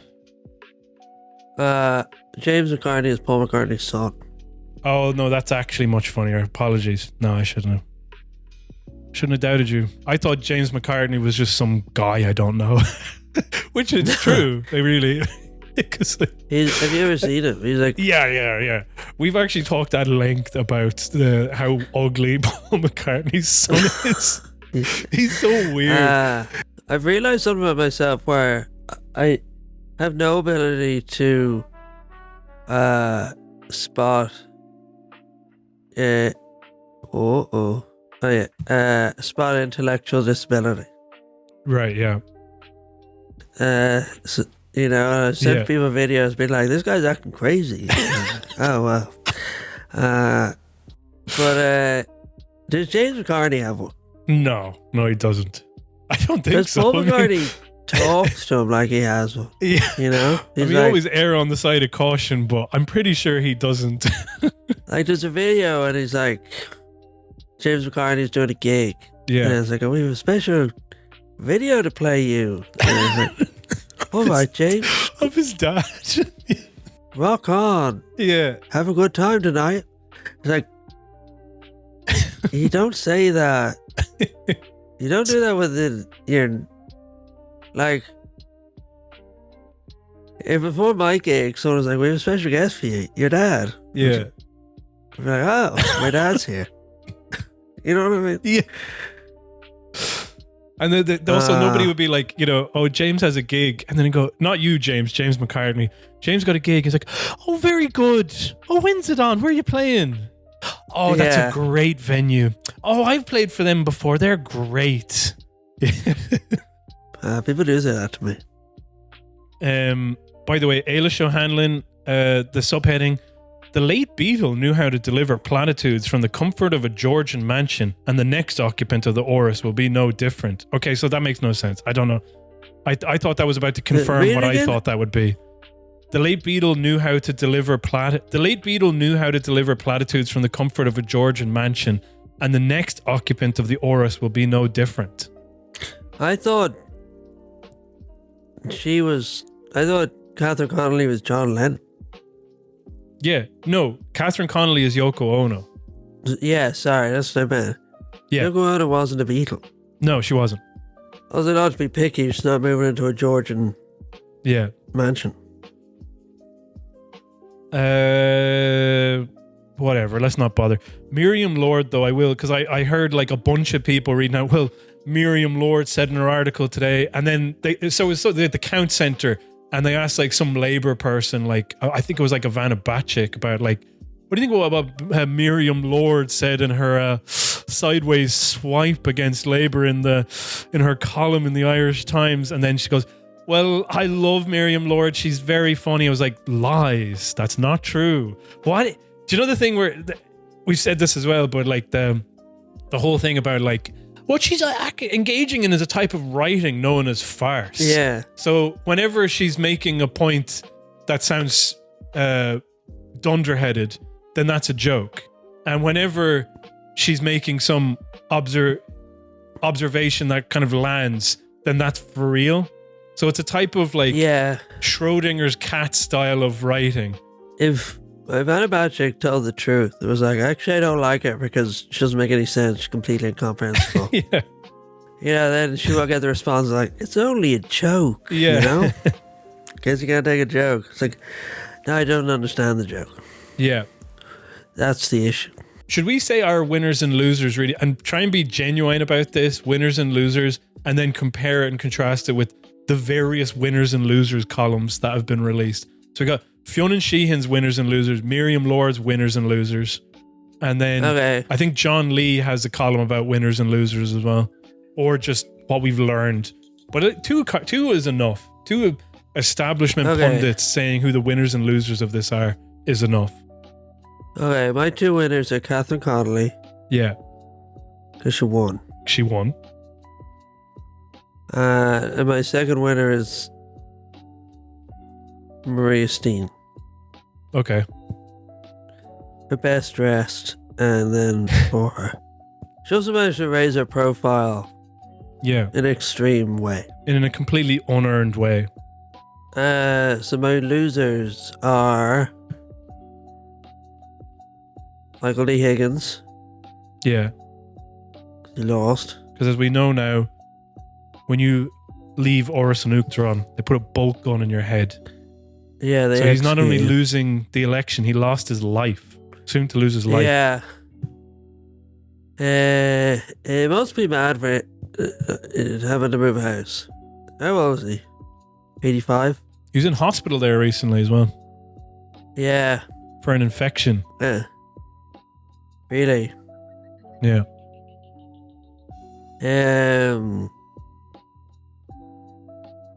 James McCartney is Paul McCartney's son. Oh, no, that's actually much funnier. Apologies. No, I shouldn't have doubted you. I thought James McCartney was just some guy I don't know. Which is true. They really... have you ever seen him? He's like... Yeah. We've actually talked at length about how ugly Paul McCartney's son is. He's so weird. I've realised something about myself where I have no ability to spot spot intellectual disability. Right, yeah. So, you know, I've sent people videos being like, this guy's acting crazy. Oh, well. But does James McCartney have one? No, he doesn't. I don't think so. Paul McCartney talks to him like he has one. Yeah. You know? He's always err on the side of caution, but I'm pretty sure he doesn't. Like, there's a video and he's like, James McCartney's doing a gig. Yeah. And it's like, we have a special video to play you. And he's like, all right, James. Of his dad. Rock on. Yeah. Have a good time tonight. It's like, you don't say that. You don't do that with your... Like, if before my gig, someone's like, we have a special guest for you, your dad. Yeah. I'm like, oh, my dad's here. You know what I mean? Yeah. And then also nobody would be like, you know, oh, James has a gig. And then go, not you, James McCartney. James got a gig. He's like, oh, very good. Oh, when's it on? Where are you playing? Oh, that's a great venue. Oh, I've played for them before. They're great. People do say that to me. By the way, Eilish O'Hanlon, the subheading, the late Beatle knew how to deliver platitudes from the comfort of a Georgian mansion, and the next occupant of the Orus will be no different. Okay, so that makes no sense. I don't know. I thought that was about to confirm what I thought that would be. The late Beatle knew how to deliver platitudes from the comfort of a Georgian mansion, and the next occupant of the Orus will be no different. I thought Catherine Connolly was John Lennon. Yeah, no, Catherine Connolly is Yoko Ono. Yeah, sorry, that's what I meant. Yeah. Yoko Ono wasn't a Beatle. No, she wasn't. I was not to be picky, she's not moving into a Georgian mansion. Whatever, let's not bother. Miriam Lord, though, I will, because I heard like a bunch of people reading out, well, Miriam Lord said in her article today, and then they at the Count Centre, and they asked like some Labour person, like I think it was like Ivana Bacik, about like, what do you think about Miriam Lord said in her sideways swipe against Labour in her column in the Irish Times? And then she goes, well, I love Miriam Lord, she's very funny. I was like, lies, that's not true. What? Do you know the thing where we've said this as well, but like the whole thing about like what she's engaging in is a type of writing known as farce. Yeah. So whenever she's making a point that sounds dunderheaded, then that's a joke. And whenever she's making some observation that kind of lands, then that's for real. So it's a type of like Schrodinger's cat style of writing. If Ivana Bacik told the truth, it was like, actually I don't like it because she doesn't make any sense, she's completely incomprehensible. Yeah. Yeah, then she will get the response like, it's only a joke. Yeah. You know? Guess you can't take a joke. It's like, no, I don't understand the joke. Yeah. That's the issue. Should we say our winners and losers really, and try and be genuine about this, winners and losers, and then compare it and contrast it with the various winners and losers columns that have been released? So we got Fionnán Sheahan's winners and losers, Miriam Lord's winners and losers, and then I think John Lee has a column about winners and losers as well, or just what we've learned. But two is enough. Two establishment pundits saying who the winners and losers of this are is enough. Okay, my two winners are Catherine Connolly. Yeah. Because she won. She won. And my second winner is Maria Steen. Okay. Her best dressed, and then for her. She also managed to raise her profile. Yeah. In an extreme way. In a completely unearned way. So my losers are Michael D. Higgins. Yeah. He lost. Because as we know now, when you leave Orison Uachtaráin, they put a bolt gun in your head. Yeah, so he's not only losing the election, he lost his life. Soon to lose his life. Yeah. He must be mad for having to move house. How old is he? 85? He was in hospital there recently as well. Yeah. For an infection. Yeah. Really? Yeah.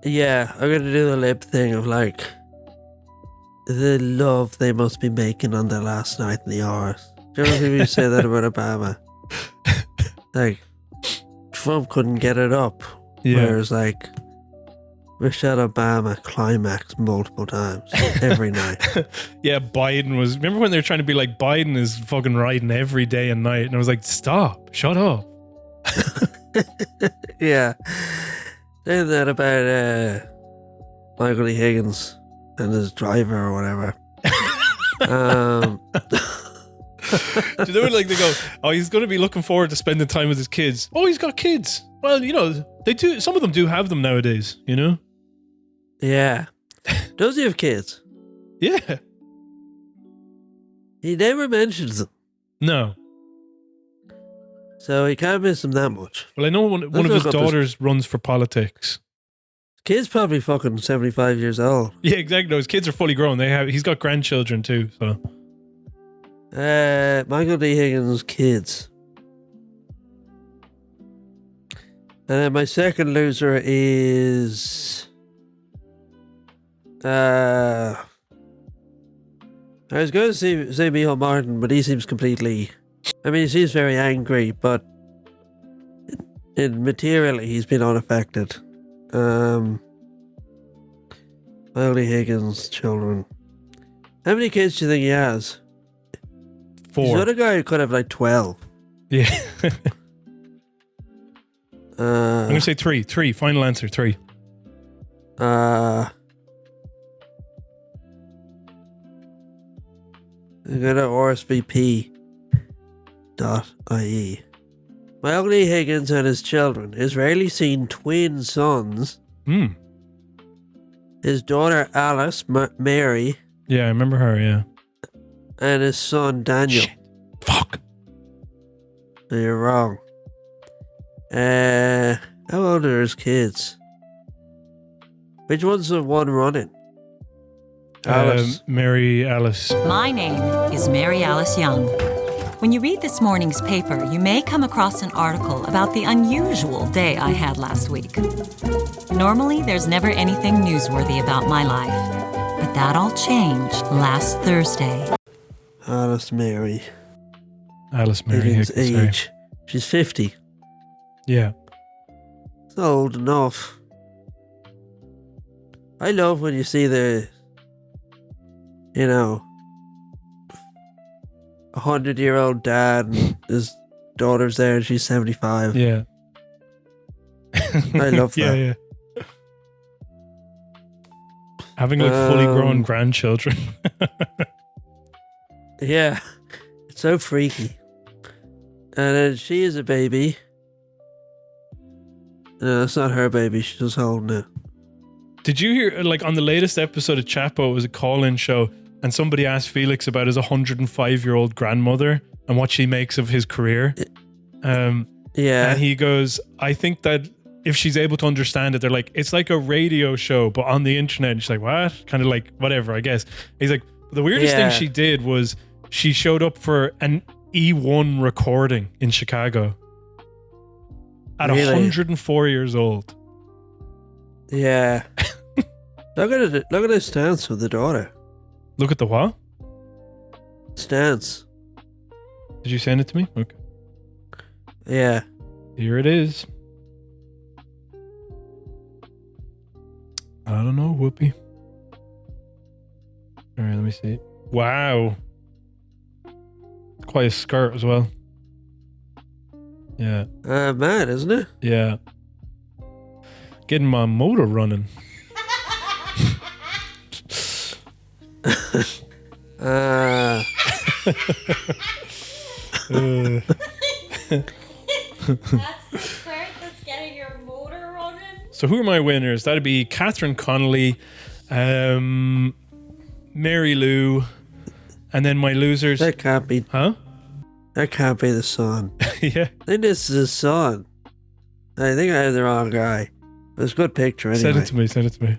Yeah, I'm gonna do the lip thing of like the love they must be making on their last night in the R's. Do you ever hear me say that about Obama? Like, Trump couldn't get it up. Yeah. Whereas like Michelle Obama climaxed multiple times every night. Yeah, Biden was. Remember when they were trying to be like, Biden is fucking riding every day and night, and I was like, stop, shut up. Yeah, saying that about Michael E. Higgins and his driver or whatever. Do you know, like they go, oh, he's going to be looking forward to spending time with his kids. Oh, he's got kids. Well, you know, they do. Some of them do have them nowadays. You know. Yeah. Does he have kids? Yeah. He never mentions them. No. So he can't miss them that much. Well, I know one of his daughters runs for politics. Kid's probably fucking 75 years old. Yeah, exactly. No, his kids are fully grown. He's got grandchildren too. So. Michael D. Higgins' kids. And then my second loser is I was going to say Michael Martin, but he seems completely, I mean, he seems very angry, but materially he's been unaffected. Michael D. Higgins' children. How many kids do you think he has? 4. He's the other guy who could have like 12. Yeah. I'm going to say 3. 3. Final answer, 3. I'm going to RSVP.ie. Michael D. Higgins and his children. His rarely seen twin sons. His daughter Alice, Mary. Yeah, I remember her, yeah. And his son Daniel. Shit. Fuck. You're wrong. How old are his kids? Which one's the one running? Alice. Mary Alice. My name is Mary Alice Young. When you read this morning's paper, you may come across an article about the unusual day I had last week. Normally, there's never anything newsworthy about my life, but that all changed last Thursday. Alice Mary. Alice Mary Higgins' Higgins, age. sorry. She's 50. Yeah. It's old enough. I love when you see the, 100-year-old dad and his daughter's there and she's 75. Yeah. I love that. Yeah. Having like fully grown grandchildren. Yeah. It's so freaky. And then she is a baby. No, it's not her baby. She's just holding it. Did you hear, like, on the latest episode of Chapo, it was a call-in show, and somebody asked Felix about his 105-year-old grandmother, and what she makes of his career. Yeah. And he goes, I think that if she's able to understand it, they're like, it's like a radio show, but on the internet. And she's like, what? Kind of like, whatever, I guess. He's like, the weirdest thing she did was she showed up for an E1 recording in Chicago at 104 years old. Yeah. Look at his stance with the daughter. Look at the what? Stance. Did you send it to me? Okay. Yeah. Here it is. I don't know, Whoopi. All right, let me see. Wow. Quite a skirt as well. Yeah. Mad, isn't it? Yeah. Getting my motor running. That's the skirt that's getting your motor running. So who are my winners? That'd be Catherine Connolly, Mary Lou, and then my losers. That can't be. Huh? That can't be the son. Yeah. I think this is his son. I think I have the wrong guy. It's a good picture anyway. Send it to me.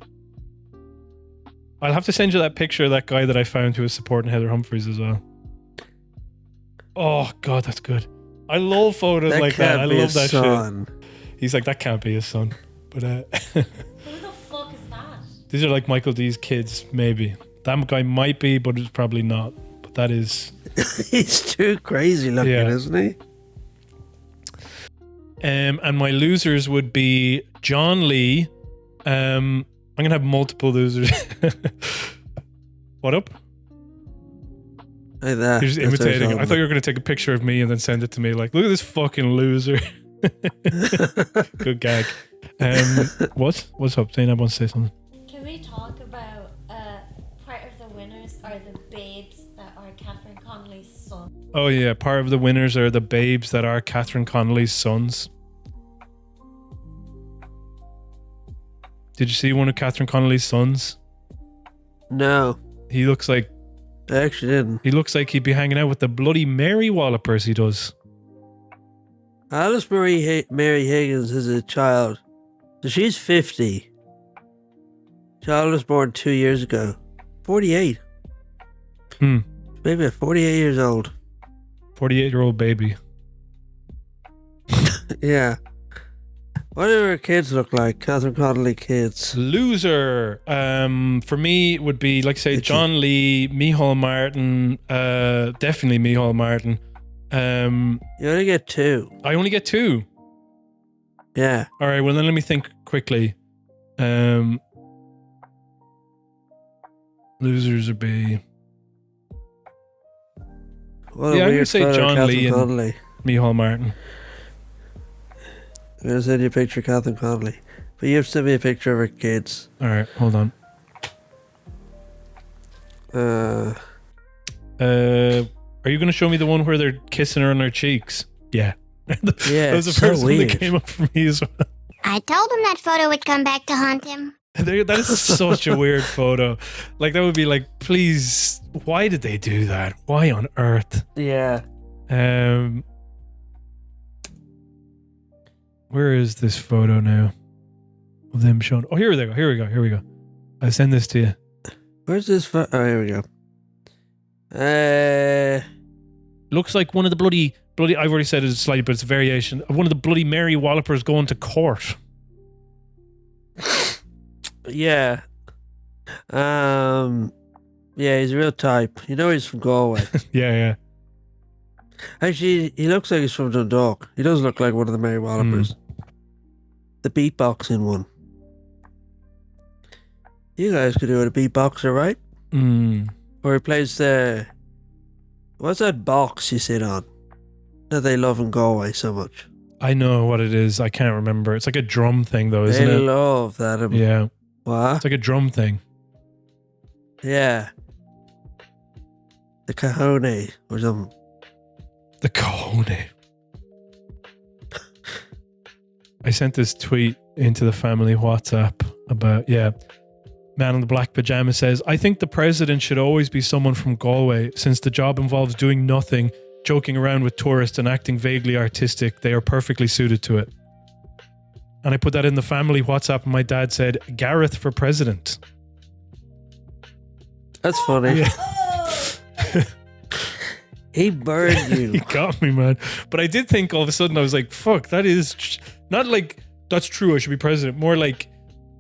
I'll have to send you that picture of that guy that I found who was supporting Heather Humphreys as well. Oh, God, that's good. I love photos like that. I love that shit. He's like, that can't be his son. But who the fuck is that? These are like Michael D's kids, maybe. That guy might be, but it's probably not. But that is... He's too crazy looking, isn't he? And my losers would be John Lee. I'm going to have multiple losers. What up? Like that. You're just imitating. I thought you were going to take a picture of me and then send it to me. Like, look at this fucking loser. Good gag. What's up? Zainab wants to say something. Can we talk about part of the winners are the babes that are Catherine Connolly's son? Oh yeah, part of the winners are the babes that are Catherine Connolly's sons. Did you see one of Catherine Connolly's sons? No. He looks like... I actually didn't. He looks like he'd be hanging out with the bloody Mary Wallopers, he does. Alice Mary Higgins is a child. So she's 50. Child was born 2 years ago. 48. Maybe 48 years old. 48-year-old baby. Yeah. What do her kids look like? Catherine Connolly kids. Loser. For me, it would be, like I say, John Lee, Micheál Martin, definitely Micheál Martin. You only get 2. I only get 2? Yeah. All right, well then let me think quickly. Losers would be... What I'm going to say John Lee and Connolly. Micheál Martin. I'm going to send you a picture of Catherine Connolly. But you have to send me a picture of her kids. All right, hold on. Are you going to show me the one where they're kissing her on her cheeks? Yeah. Yeah, that was the first one that came up for me as well. I told him that photo would come back to haunt him. That is such a weird photo. Like, that would be like, please, why did they do that? Why on earth? Yeah. Where is this photo now of them showing? Oh, here we go. I send this to you. Where's this photo? Oh, here we go. Looks like one of the bloody, I've already said it's slightly, but it's a variation of one of the bloody Mary Wallopers going to court. Yeah. Yeah, he's a real type. You know he's from Galway. Yeah. Actually, he looks like he's from Dundalk. He does look like one of the Mary Wallopers. The beatboxing one. You guys could do it, a beatboxer, right? Or he plays the... What's that box you sit on that they love in Galway so much? I know what it is. I can't remember. It's like a drum thing, though, isn't it? They love that. Yeah. What? It's like a drum thing. Yeah. The Cajone or something. The Cajone. I sent this tweet into the family WhatsApp about, Man in the black pajama says, I think the president should always be someone from Galway since the job involves doing nothing joking around with tourists and acting vaguely artistic. They are perfectly suited to it. And I put that in the family WhatsApp and my dad said, Gareth for president. That's funny. Yeah. He burned you. He got me, man. But I did think all of a sudden, I was like, fuck, that is not like, that's true, I should be president. More like,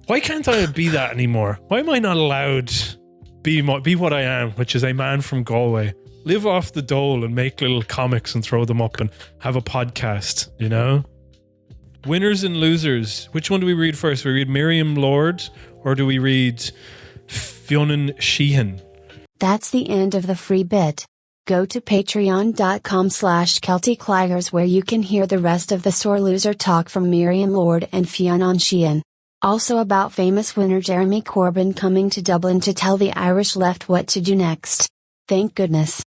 why can't I be that anymore? Why am I not allowed to be what I am, which is a man from Galway? Live off the dole and make little comics and throw them up and have a podcast, you know? Winners and losers. Which one do we read first? We read Miriam Lord or do we read Fionnán Sheahan? That's the end of the free bit. Go to patreon.com/CelticLigers where you can hear the rest of the sore loser talk from Miriam Lord and Fionnán Sheahan. Also about famous winner Jeremy Corbyn coming to Dublin to tell the Irish left what to do next. Thank goodness.